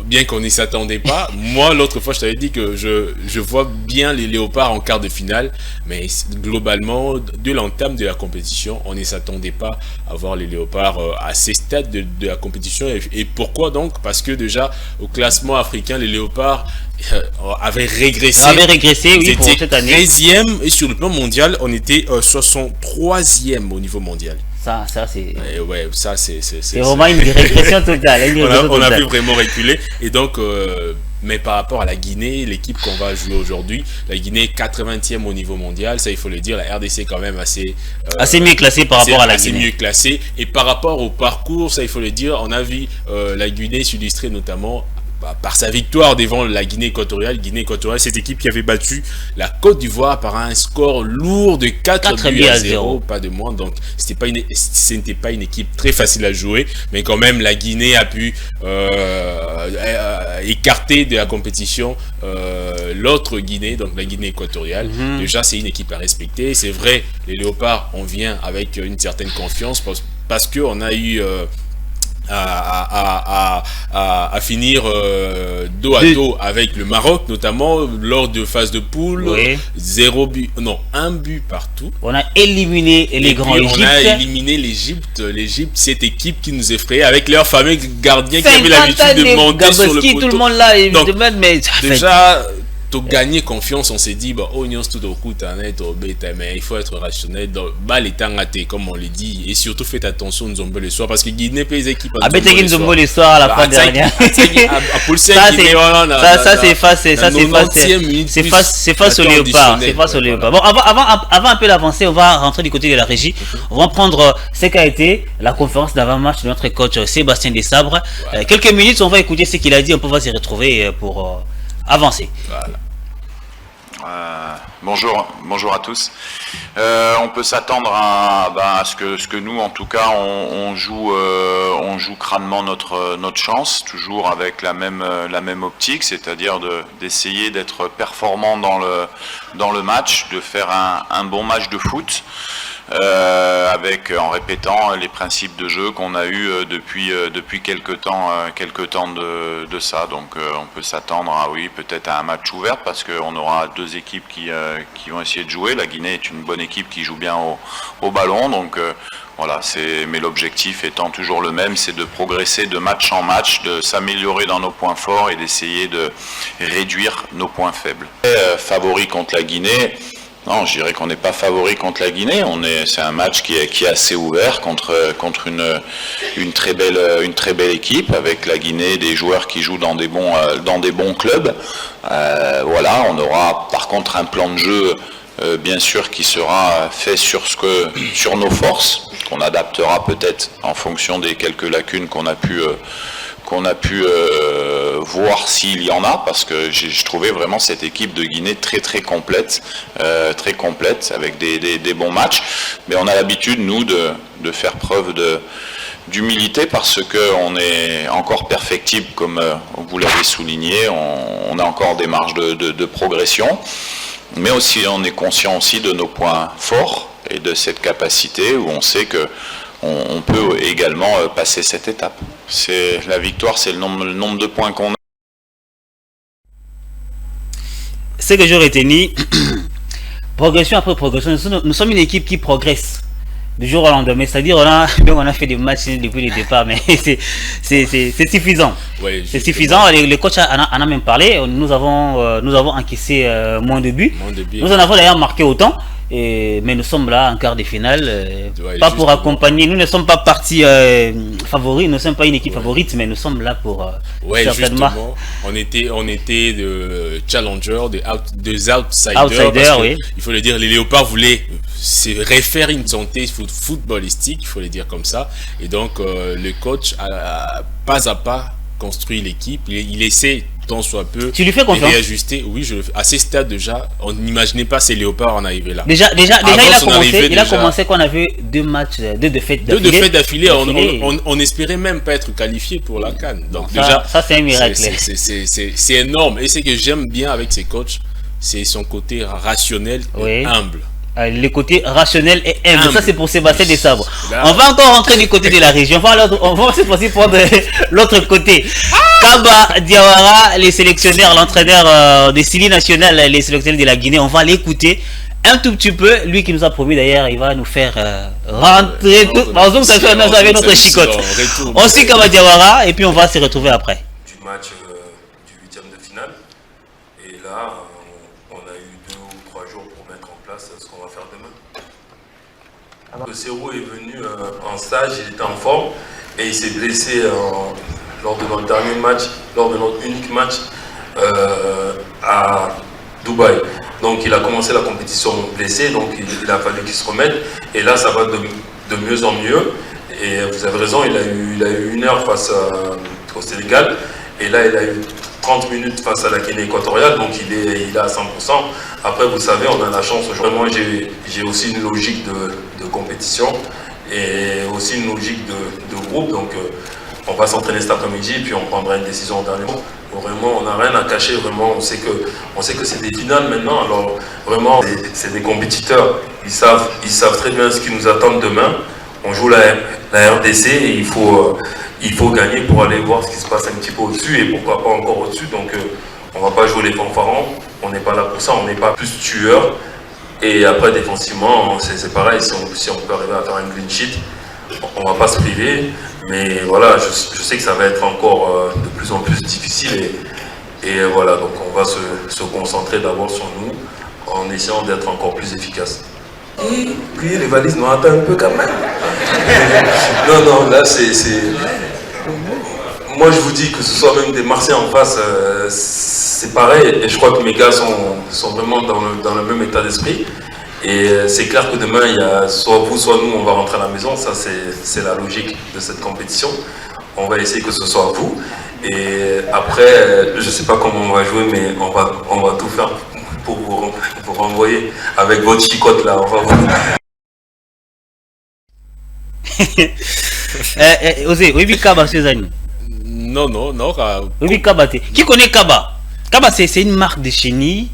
bien qu'on n'y s'attendait pas, moi l'autre fois je t'avais dit que je vois bien les Léopards en quart de finale, mais globalement, de l'entame de la compétition, on ne s'attendait pas à voir les Léopards à ces stades de la compétition. Et pourquoi donc? Parce que déjà, au classement africain, les Léopards avaient régressé. Oui, pour cette année. 13e et sur le plan mondial, on était 63e au niveau mondial. Ça c'est. Ouais, ça c'est vraiment une régression totale. On a pu vraiment reculer. Et donc, mais par rapport à la Guinée, l'équipe qu'on va jouer aujourd'hui, la Guinée est 80e au niveau mondial. Ça, il faut le dire. La RDC est quand même assez mieux classée par rapport à la Guinée. Assez mieux classée. Et par rapport au parcours, ça, il faut le dire, on a vu la Guinée s'illustrer notamment par sa victoire devant la Guinée équatoriale, cette équipe qui avait battu la Côte d'Ivoire par un score lourd de 4 buts à 0, pas de moins. Donc ce n'était pas une équipe très facile à jouer, mais quand même la Guinée a pu écarter de la compétition l'autre Guinée, donc la Guinée équatoriale. Déjà c'est une équipe à respecter. C'est vrai, les Léopards, on vient avec une certaine confiance parce qu'on a eu à finir dos à dos avec le Maroc, notamment lors de phase de poule. Oui. 1 but partout. On a éliminé les grands Égyptes. On a éliminé l'Égypte, cette équipe qui nous effrayait avec leur fameux gardien qui avait l'habitude de monter sur le poteau. Tout le monde là, donc, mais déjà tu gagner confiance, on s'est dit mais il faut être rationnel dans les temps comme on le dit, et surtout faites attention aux Nzombo le soir parce que Guinée paye les équipes Nzombo le soir à la fin dernière. Ça c'est face au Léopard, c'est face au Léopard. Bon, avant un peu d'avancer, on va rentrer du côté de la régie. On va prendre ce qu'a été la conférence d'avant-match de notre coach Sébastien Desabre. Quelques minutes, on va écouter ce qu'il a dit, on va se retrouver pour avancer. Voilà. Bonjour à tous. On peut s'attendre à ce que nous, en tout cas, on joue crânement notre chance, toujours avec la même optique, c'est-à-dire d'essayer d'être performant dans le match, de faire un bon match de foot. En répétant les principes de jeu qu'on a eu depuis quelques temps de ça. Donc on peut s'attendre peut-être à un match ouvert parce qu'on aura deux équipes qui vont essayer de jouer. La Guinée est une bonne équipe qui joue bien au ballon, donc voilà, mais l'objectif étant toujours le même, c'est de progresser de match en match, de s'améliorer dans nos points forts et d'essayer de réduire nos points faibles. Favori contre la Guinée. Non, je dirais qu'on n'est pas favori contre la Guinée. C'est un match qui est assez ouvert contre une très belle équipe avec la Guinée, des joueurs qui jouent dans des bons clubs. Voilà, on aura par contre un plan de jeu bien sûr qui sera fait sur nos forces, qu'on adaptera peut-être en fonction des quelques lacunes qu'on a pu voir s'il y en a, parce que je trouvais vraiment cette équipe de Guinée très complète, avec des bons matchs. Mais on a l'habitude, nous, de faire preuve d'humilité parce qu'on est encore perfectible, comme vous l'avez souligné, on a encore des marges de progression, mais aussi on est conscient aussi de nos points forts et de cette capacité où on sait que on peut également passer cette étape. C'est la victoire, c'est le nombre de points qu'on a. Ce que j'ai retenu, progression après progression, nous sommes une équipe qui progresse du jour au lendemain. C'est-à-dire on a fait des matchs depuis le départ, mais c'est suffisant. Ouais, c'est suffisant. Le coach en a même parlé. Nous avons encaissé moins de buts. Nous en avons d'ailleurs marqué autant. Mais nous sommes là en quart de finale, pas pour accompagner. Nous ne sommes pas partis favoris, nous ne sommes pas une équipe favorite, mais nous sommes là pour certainement. Justement, on était de challengers, des outsiders. Oui. Il faut le dire, les Léopards voulaient se refaire une santé footballistique, il faut le dire comme ça. Et donc le coach a pas à pas construit l'équipe. Il essaie tant soit peu. Tu lui fais confiance? Réajuster, oui, je le fais. À ces stades déjà, on n'imaginait pas ces Léopards en arriver là. Déjà, il a commencé qu'on avait deux défaites d'affilée. Deux défaites d'affilée, on espérait même pas être qualifié pour la CAN. Donc déjà, ça c'est un miracle. C'est énorme. Et ce que j'aime bien avec ces coachs, c'est son côté rationnel et humble. Le côté rationnel et humble. Ça c'est pour Sébastien Desabre. On va encore rentrer du côté de la région. On va cette fois-ci prendre l'autre côté. Kaba Diawara, les sélectionneurs, l'entraîneur de Sili National, les sélectionneurs de la Guinée, on va l'écouter un tout petit peu. Lui qui nous a promis d'ailleurs, il va nous faire rentrer tout. Par exemple, ça fait avec notre chicotte. On suit Kaba Diawara et puis on va se retrouver après. Du match du 8e de finale. Et là, on a eu 2 ou 3 jours pour mettre en place ce qu'on va faire demain. Le Serrou est venu en stage, il était en forme et il s'est blessé lors de notre dernier match, lors de notre unique match à Dubaï. Donc il a commencé la compétition blessé, donc il a fallu qu'il se remette. Et là ça va de mieux en mieux. Et vous avez raison, il a eu 1 heure face au Sénégal. Et là, il a eu 30 minutes face à la Guinée équatoriale, donc il est à 100%. Après, vous savez, on a la chance aujourd'hui. Moi, j'ai aussi une logique de compétition et aussi une logique de groupe. Donc, on va s'entraîner cet après-midi et puis on prendra une décision au dernier moment. Vraiment, on n'a rien à cacher. Vraiment, on sait que c'est des finales maintenant. Alors, vraiment, c'est des compétiteurs. Ils savent très bien ce qui nous attend demain. On joue la RDC et il faut gagner pour aller voir ce qui se passe un petit peu au-dessus et pourquoi pas encore au-dessus. Donc, on ne va pas jouer les fanfarons. On n'est pas là pour ça. On n'est pas plus tueurs. Et après, défensivement, c'est pareil. Si on peut arriver à faire un clean sheet, on ne va pas se priver. Mais voilà, je sais que ça va être encore de plus en plus difficile. Et voilà, donc on va se concentrer d'abord sur nous en essayant d'être encore plus efficace. Et plier les valises, non, attends un peu quand même. Non, là c'est... Moi je vous dis que ce soit même des Marseillais en face, c'est pareil. Et je crois que mes gars sont vraiment dans le même état d'esprit. Et c'est clair que demain, il y a soit vous, soit nous, on va rentrer à la maison. Ça, c'est la logique de cette compétition. On va essayer que ce soit vous. Et après, je ne sais pas comment on va jouer, mais on va tout faire pour vous renvoyer avec votre chicotte là. On va vous... Osé, oui, Kaba, ces amis. Non. Oui, Kaba. Qui connaît Kaba? Kaba, c'est une marque de chenille.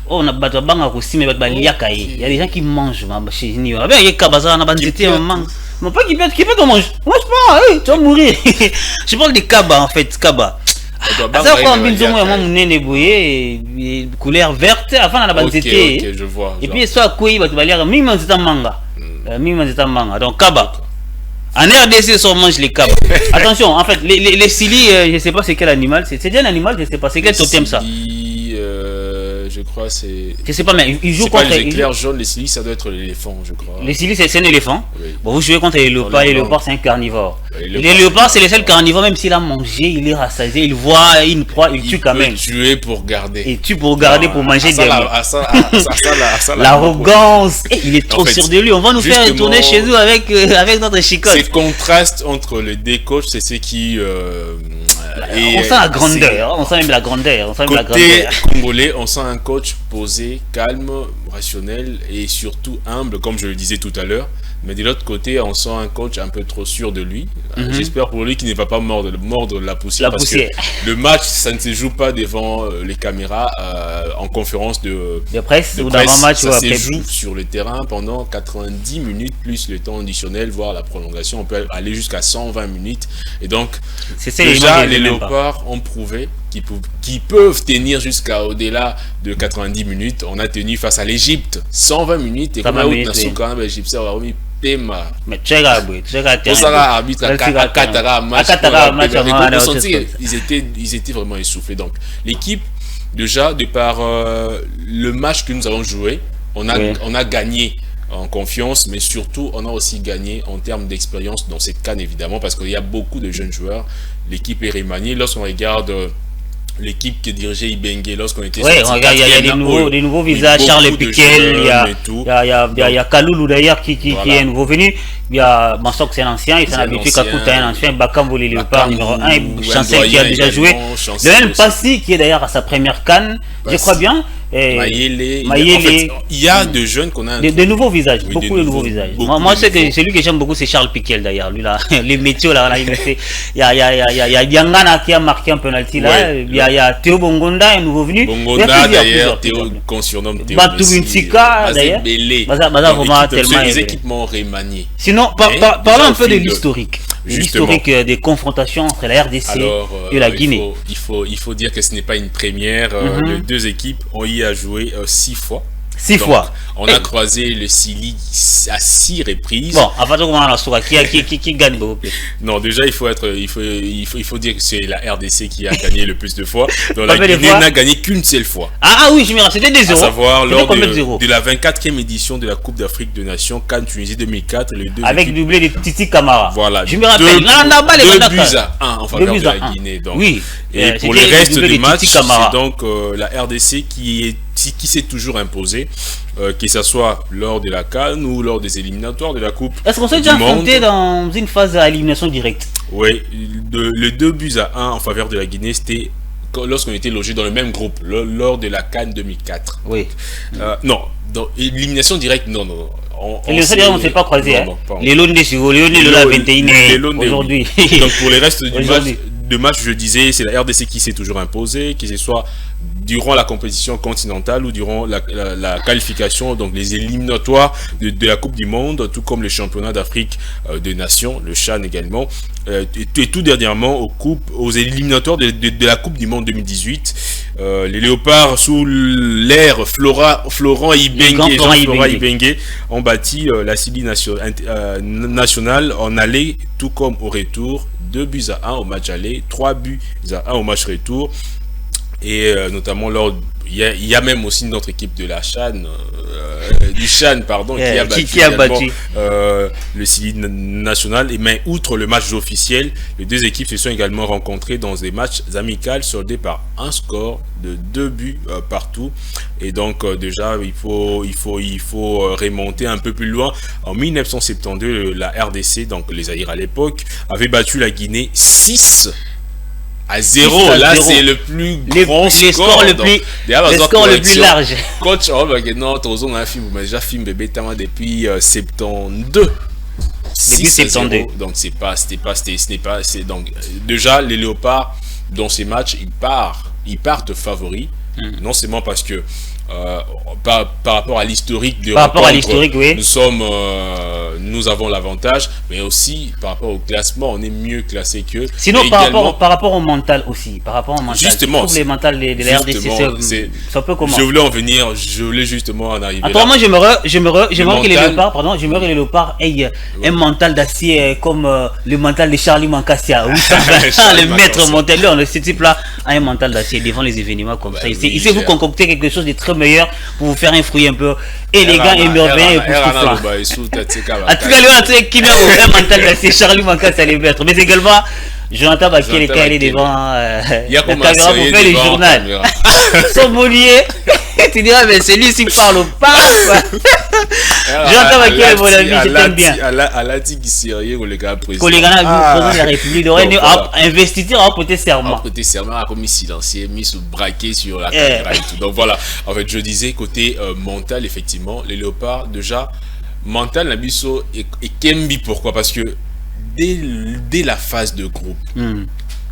Oh, on a battu banga aussi, mais il y a des gens qui mangent chez nous. Il y a Kabaza, on a battu un mange. Mais pas qui peut on mange. Mange pas, tu vas mourir. Je parle de Kaba en fait, Kaba. Ça quoi, on couleur verte, avant on a battu. Ok, je vois. Et puis soit quoi, il va te balayer, même c'est un manga. Donc Kaba. En RDC, on mange les Kaba. Attention, en fait, les Sili, je ne sais pas c'est quel animal. C'est un animal, je ne sais pas. C'est quel totem ça? Je crois c'est... Je sais pas, mais il joue contre... les éclairs jaunes, les Sili, ça doit être l'éléphant, je crois. Les Sili, c'est un éléphant. Oui. Bon, vous jouez contre les léopards. Les léopards, c'est un carnivore. Les léopards, c'est les seuls carnivores, même s'il a mangé, il est rassasié, il voit une proie, il tue quand même. Il tuer pour garder. Il tue pour garder, pour manger des... L'arrogance. Il est trop sûr de lui. On va nous faire tourner chez nous avec notre chicotte. C'est contraste entre les deux coachs, c'est ce qui... on sent la grandeur, on sent même la grandeur. Côté congolais, on sent un coach posé, calme, rationnel et surtout humble, comme je le disais tout à l'heure. Mais de l'autre côté, on sent un coach un peu trop sûr de lui. J'espère pour lui qu'il ne va pas mordre la poussière. Parce que le match, ça ne se joue pas devant les caméras en conférence de presse ou d'avant match. Ça se joue sur le terrain pendant 90 minutes plus le temps additionnel, voire la prolongation. On peut aller jusqu'à 120 minutes. Et donc, déjà, les léopards ont prouvé qui peuvent tenir jusqu'à au-delà de 90 minutes. On a tenu face à l'Égypte 100 minutes. Et comme l'Égypte, on a remis Pema. Mais tu regardes, arbitre à Katara match. Ils étaient vraiment essoufflés. Donc, l'équipe, déjà, de par le match que nous avons joué, on a gagné en confiance, mais surtout, on a aussi gagné en termes d'expérience dans cette CAN, évidemment, parce qu'il y a beaucoup de jeunes joueurs. L'équipe est remaniée. Lorsqu'on regarde l'équipe qui dirigeait Ibengue, lorsqu'on était... Oui, il y a des nouveaux visages, Charles Piquel, il y a Kaloulou d'ailleurs qui est nouveau venu, il y a Mansok, c'est un ancien, il s'en habitué, Kakuta un ancien, Bakambo les léopards numéro 1, Chancel qui a déjà joué, le même Passy qui est d'ailleurs à sa première CAN, je crois bien. Mayele. En fait, il y a de jeunes qu'on a... De nouveaux visages, beaucoup de nouveaux visages. Moi, celui que j'aime beaucoup, c'est Charles Piquel d'ailleurs. Lui là, les métiers là, il fait. Il y a Diangana qui a marqué un penalty là. Il y a Théo Bongonda, un nouveau venu. Bongonda d'ailleurs, Théo qu'on surnomme Théo. Batubinsika d'ailleurs. Les équipements remaniés. Sinon, parlons un peu de l'historique. L'historique des confrontations entre la RDC et la Guinée. Il faut dire que ce n'est pas une première. Les deux équipes ont y à jouer 6 fois. 6 fois. On a croisé le Sili à 6 reprises. Bon, avant de commencer à qui gagne beaucoup. Non, déjà il faut dire que c'est la RDC qui a gagné le plus de fois. Donc la Guinée n'a gagné qu'une seule fois. Ah oui, je me rappelle, c'était des 0. À savoir lors de la 24e édition de la Coupe d'Afrique de Nations CAN Tunisie 2004, les deux avec doublé de Titi Camara. Voilà. Je me rappelle. 2 buts à 1 en faveur de la Guinée. Donc. Oui. Et pour le reste du match, c'est donc la RDC qui est qui s'est toujours imposé, que ce soit lors de la CAN ou lors des éliminatoires de la Coupe. Est-ce qu'on s'est déjà affronté dans une phase à élimination directe? Oui, le 2-1 en faveur de la Guinée, c'était lorsqu'on était logé dans le même groupe, lors de la CAN 2004. Oui. Non, dans élimination directe, non. On ne s'est pas croisé. Les Londres, la 21 aujourd'hui. Donc pour les restes du match, je disais, c'est la RDC qui s'est toujours imposée, que ce soit durant la compétition continentale ou durant la qualification, donc les éliminatoires de la Coupe du Monde, tout comme le championnat d'Afrique des Nations, le CHAN également, et tout dernièrement aux éliminatoires de la Coupe du Monde 2018. Les Léopards, sous l'ère Florent Ibenge, ont bâti la CILI nationale en aller, tout comme au retour, 2-1 au match aller, 3-1 au match retour. Et notamment il y a même aussi notre équipe de la CHAN, du CHAN pardon, qui a battu le CILI national. Mais outre le match officiel, les deux équipes se sont également rencontrées dans des matchs amicaux soldés par un score de 2 buts partout. Et donc déjà il faut remonter un peu plus loin. En 1972, la RDC, donc les Zaïre à l'époque, avait battu la Guinée 6-0. Là, c'est le plus grand score, le plus large. Coach, non, on a film, déjà film bébé depuis 72. 6-0. Donc donc déjà les Léopards dans ces matchs, ils partent favoris. Non seulement parce que par rapport à l'historique de oui. nous avons l'avantage, mais aussi par rapport au classement, on est mieux classé qu'eux. Sinon par rapport au mental aussi, justement, les mentales de la RDC, c'est un peu comment. Je voulais en venir, je voulais justement en arriver. Attends, moi j'aimerais que les Léopards aient un mental d'acier comme le mental de Charlie Mancassia, le maître mental. Ce type-là a un mental d'acier devant les événements comme ça. Il sait vous concocter quelque chose de très meilleur pour vous faire un fruit un peu élégant et merveilleux et époustouflant. En tout cas, qui a un mental d'acier, Charlie Mancassia, les maîtres. Mais également, Jonathan Bakele quand il est devant la caméra pour faire les journaux. Son moulier, tu diras, mais c'est lui qui parle au pape. Jonathan Bakele, mon ami, je t'aime bien. À la tique sérieux, les gars, président de la République de investiture à prêter serment. Prêter serment a commis silencieux, mis sous braquet sur la caméra et tout. Donc voilà, en fait, je disais, côté mental, effectivement, les Léopards, déjà, mental, Nabiso et Kembi, pourquoi? Parce que dès la phase de groupe,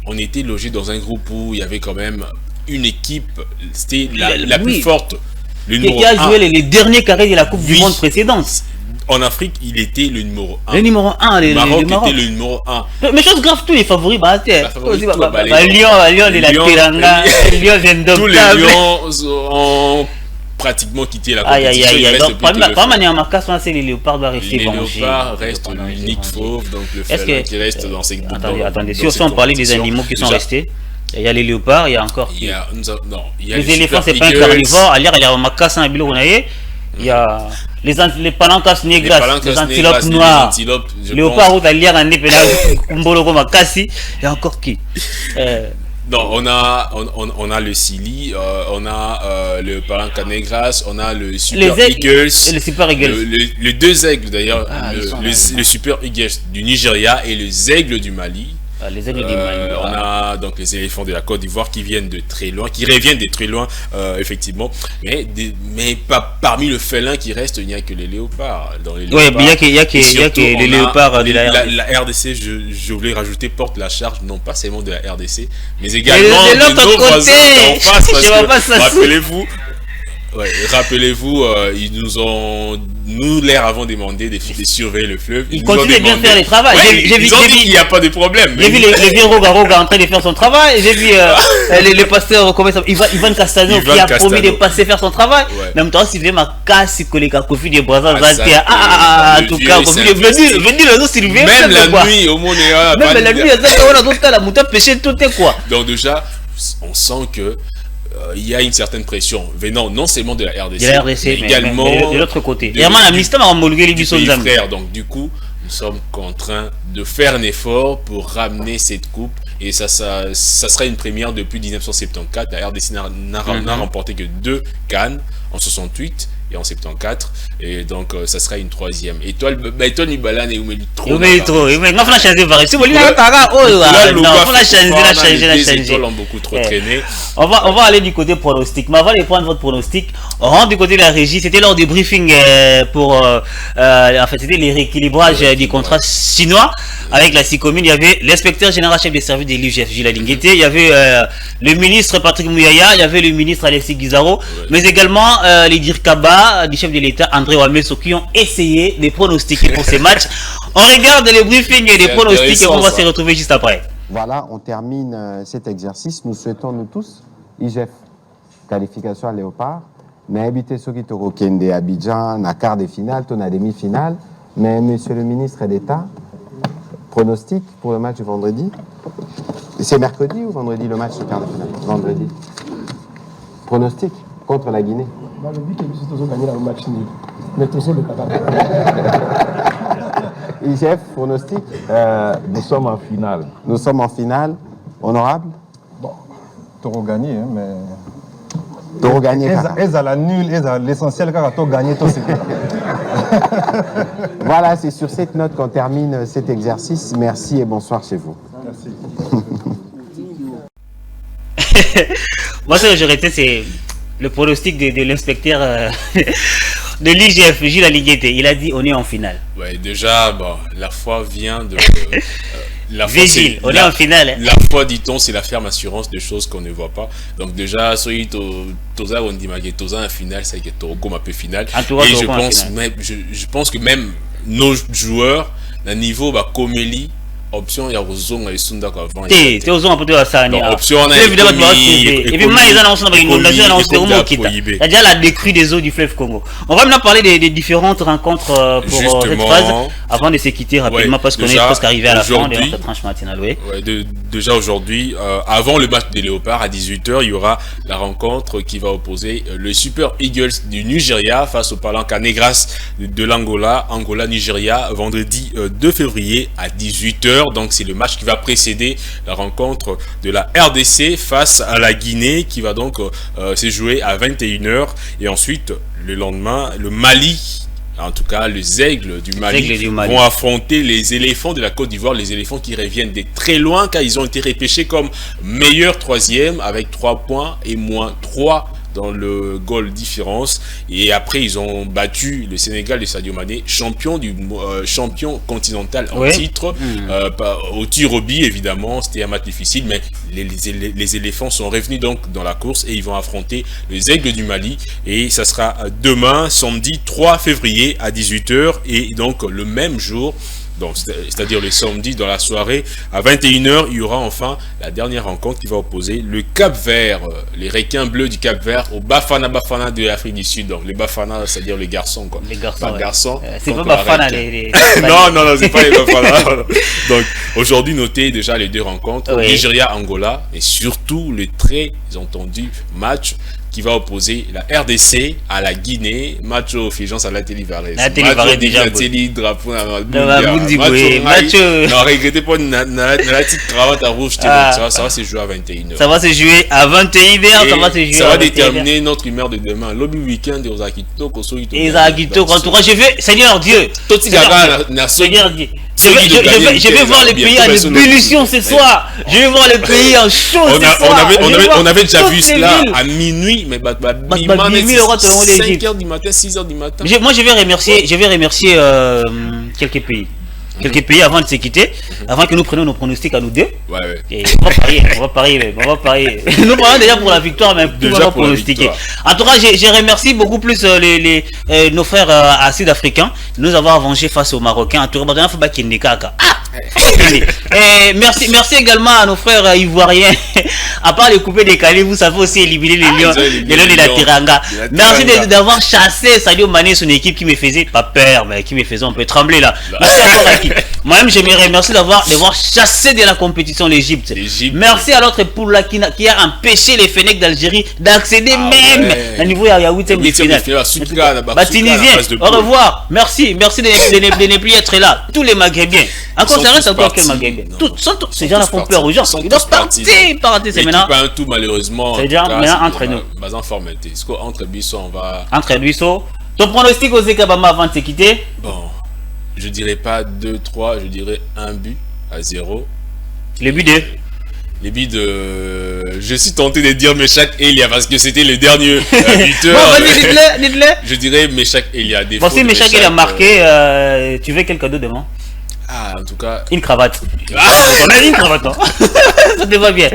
on était logé dans un groupe où il y avait quand même une équipe, c'était la plus forte. Qui a joué les derniers carrés de la Coupe du Monde précédente. En Afrique, il était le numéro 1. Le numéro 1, le Maroc était le numéro 1. Mais chose grave, tous les favoris, Lyon de la Teranga, Lyon Vendôme. Tous les Lions ont pratiquement quitté la compétition. C'est les Léopards doivent rester vengés. Les Léopards restent l'unique fauve, donc le félin qui reste dans ces groupes. Attendez, si on parlait des animaux qui sont restés, il y a les léopards, il y a encore qui? Les éléphants, c'est pas un carnivore. Il y a Makassa, il y a les palancas négras, les antilopes noires, léopards ou d'ailleurs un épée Mboloko Makassi, il y a encore qui? Non, on a le Sili, on a le Palanca Negras, on a le Super Eagles, les deux aigles d'ailleurs, le Super Eagles du Nigeria et les aigles du Mali. Les aigles du Mali. On a donc les éléphants de la Côte d'Ivoire qui viennent de très loin, qui reviennent de très loin, effectivement. Mais parmi le félin qui reste, il n'y a que les léopards. Oui, il y a que les léopards de la RDC, je voulais rajouter, porte la charge, non pas seulement de la RDC, mais également de nos voisins en face. Parce que, rappelez-vous, ils nous leur avons demandé de surveiller le fleuve. Ils continuent de bien faire le travail. Ils ont dit qu'il n'y a pas de problème. J'ai vu les vieux Roga en train de faire son travail. J'ai vu le pasteur, Ivan Castano qui a promis de passer faire son travail. Mais en même temps, si vous ma casse, collègue à Kofi de Brazza, en tout cas, venez le s'il veut. Même la nuit, au monde, même la nuit, on a la mouton pêché tout est quoi. Donc déjà, on sent que il y a une certaine pression venant non seulement de la RDC, mais également de l'autre côté. Donc du coup, nous sommes contraints de faire un effort pour ramener cette coupe et ça sera une première depuis 1974. La RDC n'a remporté que 2 CAN en 68 et en 74, et donc ça sera une 3e. Étoile Nibalane et Oumeli trop. Oumeli trop. Mais on va changer par ici. Les étoiles ont beaucoup trop traîné. On va aller du côté pronostic. Mais avant de prendre votre pronostic, on rentre du côté de la régie. C'était lors du briefing pour en fait c'était les rééquilibrages du contrat chinois avec la CICOMINE. Il y avait l'inspecteur général chef des services de l'IGF, Gilles Linguete. Il y avait le ministre Patrick Mouyaya. Il y avait le ministre Alexis Guizaro, mais également les Dirkaba du chef de l'État André Ouamesso qui ont essayé de pronostiquer pour ces matchs. On regarde les briefings et les pronostics et on va se retrouver juste après. Voilà, on termine cet exercice. Nous souhaitons, nous tous, IGF, qualification à Léopard, mais habiter ceux qui ont Kende, Abidjan, na quart de finale, on a demi-finale. Mais monsieur le ministre d'État, pronostic pour le match de vendredi. C'est mercredi ou vendredi le match de quart de finale? Vendredi. Pronostic contre la Guinée. Le but est de gagner le match nul. Mais tout ça, le IGF, pronostic. Nous sommes en finale. Nous sommes en finale. Honorable. Bon, Toro gagné, hein, mais. Toro gagné. Ils à la nulle, l'essentiel car Toro gagné, tout c'est. Voilà, c'est sur cette note qu'on termine cet exercice. Merci et bonsoir chez vous. Merci. Moi, ce que je retiens, c'est le pronostic de l'inspecteur de l'IGF, Gilles Linguete. Il a dit on est en finale. Ouais, déjà, bon, la foi vient de. La foi, on est en finale. La foi, dit-on, c'est la ferme assurance de choses qu'on ne voit pas. Donc déjà, soyez Toza, on dit que Toza en finale, c'est que Toroko m'a peu finale. Et je pense que même nos joueurs, à niveau Koméli, option il y a Ozon et Sunda avant. Tu Ozon peut être ça. Option on a et puis maintenant ils ont inondation dans il y a déjà la décrue des eaux du fleuve Congo. On va maintenant parler des différentes rencontres pour cette phase avant de se quitter rapidement parce qu'on est presque arrivé à la fin de notre tranche matinale. Déjà aujourd'hui, avant le match des Léopards à 18h, il y aura la rencontre qui va opposer le Super Eagles du Nigeria face au Palanca Negras de l'Angola, Angola-Nigeria, vendredi 2 février à 18h. Donc c'est le match qui va précéder la rencontre de la RDC face à la Guinée qui va donc se jouer à 21h. Et ensuite, le lendemain, le Mali, en tout cas les aigles du Mali, vont affronter les éléphants de la Côte d'Ivoire, les éléphants qui reviennent de très loin car ils ont été repêchés comme meilleur 3e avec 3 points et moins 3 dans le goal différence. Et après ils ont battu le Sénégal de Sadio Mané, champion continental en titre, au tir au but évidemment, c'était un match difficile, mais les éléphants sont revenus donc dans la course et ils vont affronter les aigles du Mali et ça sera demain samedi 3 février à 18h et donc le même jour. Donc, c'est-à-dire le samedi dans la soirée à 21h, il y aura enfin la dernière rencontre qui va opposer le Cap-Vert, les requins bleus du Cap-Vert au Bafana de l'Afrique du Sud. Donc les Bafana, c'est-à-dire les garçons quoi. Les garçons. Pas garçons. C'est pas Bafana non, c'est pas les Bafana. Donc aujourd'hui, notez déjà les deux rencontres, Nigeria-Angola et surtout le très entendu match qui va opposer la RDC à la Guinée, match au Fijans à la Télivarès. La Télivarès déjà. Drapeau à non, regrettez pas la petite cravate à rouge, ça va se jouer à 21h. Ça va se jouer à 21h, ça va déterminer notre humeur de demain. Lobby week-end, ils en tout cas, je vais, Seigneur Dieu, Seigneur Dieu. Je vais voir le pays en ébullition ce soir. Je vais voir le pays en chaud ce soir. On avait déjà vu cela à minuit, mais 5h du matin, 6h du matin. Moi, je vais remercier quelques pays. Quelques pays avant de se quitter, avant que nous prenions nos pronostics à nous deux. Et on va parier. Nous prenons déjà pour la victoire, mais tout va pronostiquer. En tout cas, je remercie beaucoup plus nos frères sud-africains de nous avoir vengés face aux Marocains. En tout cas, merci également à nos frères ivoiriens. À part les coupés décalés, vous savez aussi éliminer les lions de la Teranga. Merci d'avoir chassé Sadio Mané, son équipe qui me faisait pas peur, mais qui me faisait un peu trembler là. Merci encore à qui. Moi-même, je me remercie d'avoir chassé de la compétition l'Égypte. Merci à l'autre poule là qui a empêché les Fennecs d'Algérie d'accéder même au niveau à la 8e de finale. Tunisien, au revoir. Merci de ne plus être là. Tous les Maghrébiens. Encore, ça reste encore quel Maghrébien? Ces gens-là font peur aux gens. Ils doivent partir, c'est maintenant. Pas un tout malheureusement. C'est déjà maintenant entre nous. Entre Bissot, on va. Entre Bissot. Ton pronostic aux Ekabama avant de se quitter? Bon, je dirais pas 2-3, je dirais 1-0. Le but de? Les buts de... Je suis tenté de dire Meshak Elia parce que c'était le dernier buteur. Bon, vas-y, dites-le. Je dirais Meshak Elia. Bon, si Meshak Elia a marqué, tu veux quel cadeau demain? Ah, en tout cas... Une cravate. On a une cravate, non? Ça te va bien.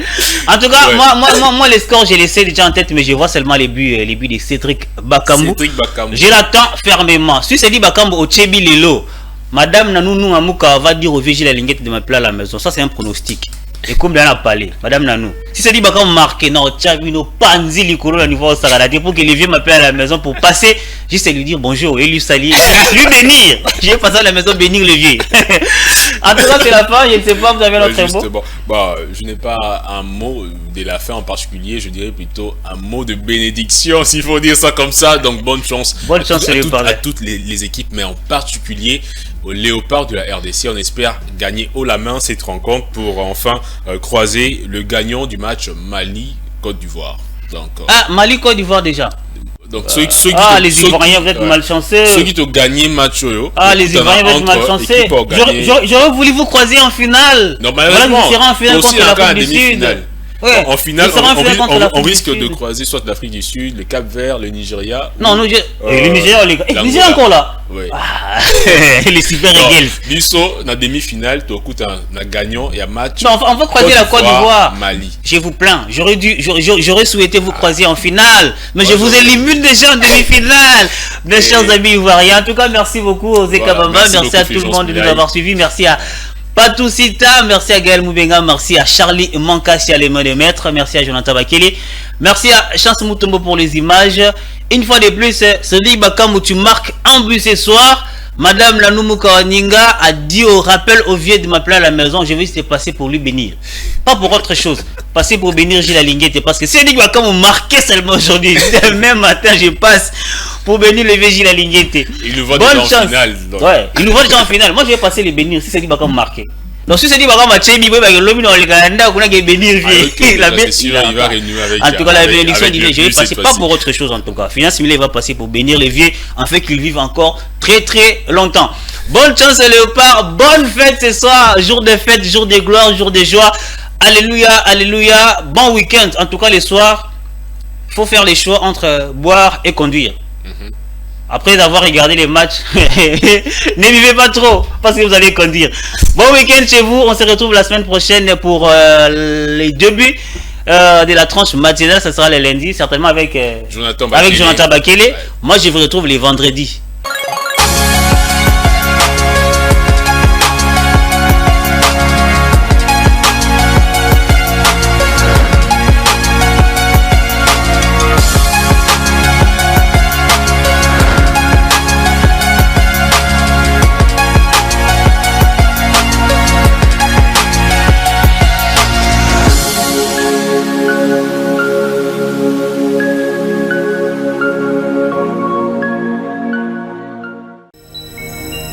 En tout cas, ouais. moi les scores, je les sais déjà en tête, mais je vois seulement les buts de Cédric Bakambu. Je l'attends fermement. Si c'est dit Bakambu au Tchebi Lelo, Madame Nanou Amouka va dire au vigile la linguette de ma plat à la maison. Ça, c'est un pronostic. Et comme bien a parlé, Madame Nanou. Si c'est dit Bakambu marqué, non, Tchabino, Panzi, Likolo, au niveau Saradati, pour que les vieux m'appellent à la maison pour passer, juste lui dire bonjour et lui saluer, lui bénir. Je vais passer à la maison bénir le vieux. En tout cas, c'est la fin, je ne sais pas, vous avez notre mot. Bon, je n'ai pas un mot de la fin en particulier, je dirais plutôt un mot de bénédiction, s'il faut dire ça comme ça. Donc, bonne chance. Bonne chance à toutes les équipes, mais en particulier au Léopard de la RDC. On espère gagner haut la main cette rencontre pour enfin croiser le gagnant du match Mali-Côte d'Ivoire. Mali-Côte d'Ivoire déjà. Donc, les Ivoiriens vont être malchanceux. Ceux qui ont gagné match. Les Ivoiriens vont être malchanceux. J'aurais voulu vous croiser en finale. Non, malheureusement, voilà, en finale contre l'Afrique du Sud. Ouais. En finale, on risque de croiser soit l'Afrique du Sud, le Cap-Vert, le Nigeria. Non, le Nigeria, le Nigeria encore là. Oui. Les Super Eagles. Bissot, dans la demi-finale, tu écoutes un gagnant et un match. Non, on va croiser la Côte d'Ivoire. Mali. Je vous plains. J'aurais souhaité vous croiser en finale, mais je vous élimine déjà en demi-finale. Mes chers amis ivoiriens. En tout cas, merci beaucoup aux Ekabamba. Merci à tout le monde de nous avoir suivis. Merci à Patou Sita, merci à Gaël Moubenga, merci à Charlie Mankassi à les mains des maîtres, merci à Jonathan Bakele, merci à Chance Moutombo pour les images. Une fois de plus, Cédric Bakambu, tu marques un but ce soir. Madame Lanou Kawaninga a dit au rappel au vieux de m'appeler à la maison, je vais juste passer pour lui bénir. Pas pour autre chose, passer pour bénir Gilles Alinguette, parce que Cédric Bakambu marquait seulement aujourd'hui. Même matin, je passe pour bénir le vieux Gilles Alinguette. Il nous voit déjà en finale. Donc. Ouais, il nous voit déjà en finale. Moi, je vais passer les bénir si Cédric Bakambu marqué. Donc si Cédric Bakambu a tchébi, il va bénir. Il va renouer avec. En tout cas, la bénédiction du vieux, je vais passer pas pour autre chose en tout cas. Finance Milé va passer pour bénir les vieux, en fait qu'ils vivent encore très très longtemps. Bonne chance Léopard, bonne fête ce soir, jour de fête, jour de gloire, jour de joie. Alléluia, alléluia, bon week-end. En tout cas, les soirs, il faut faire les choix entre boire et conduire. Après avoir regardé les matchs, ne vivez pas trop parce que vous allez conduire. Bon week-end chez vous, on se retrouve la semaine prochaine pour les débuts de la tranche matinale. Ça sera le lundi, certainement avec Jonathan Bakele. Ouais. Moi, je vous retrouve les vendredis.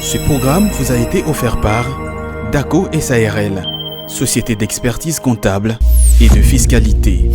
Ce programme vous a été offert par DACO SARL, société d'expertise comptable et de fiscalité.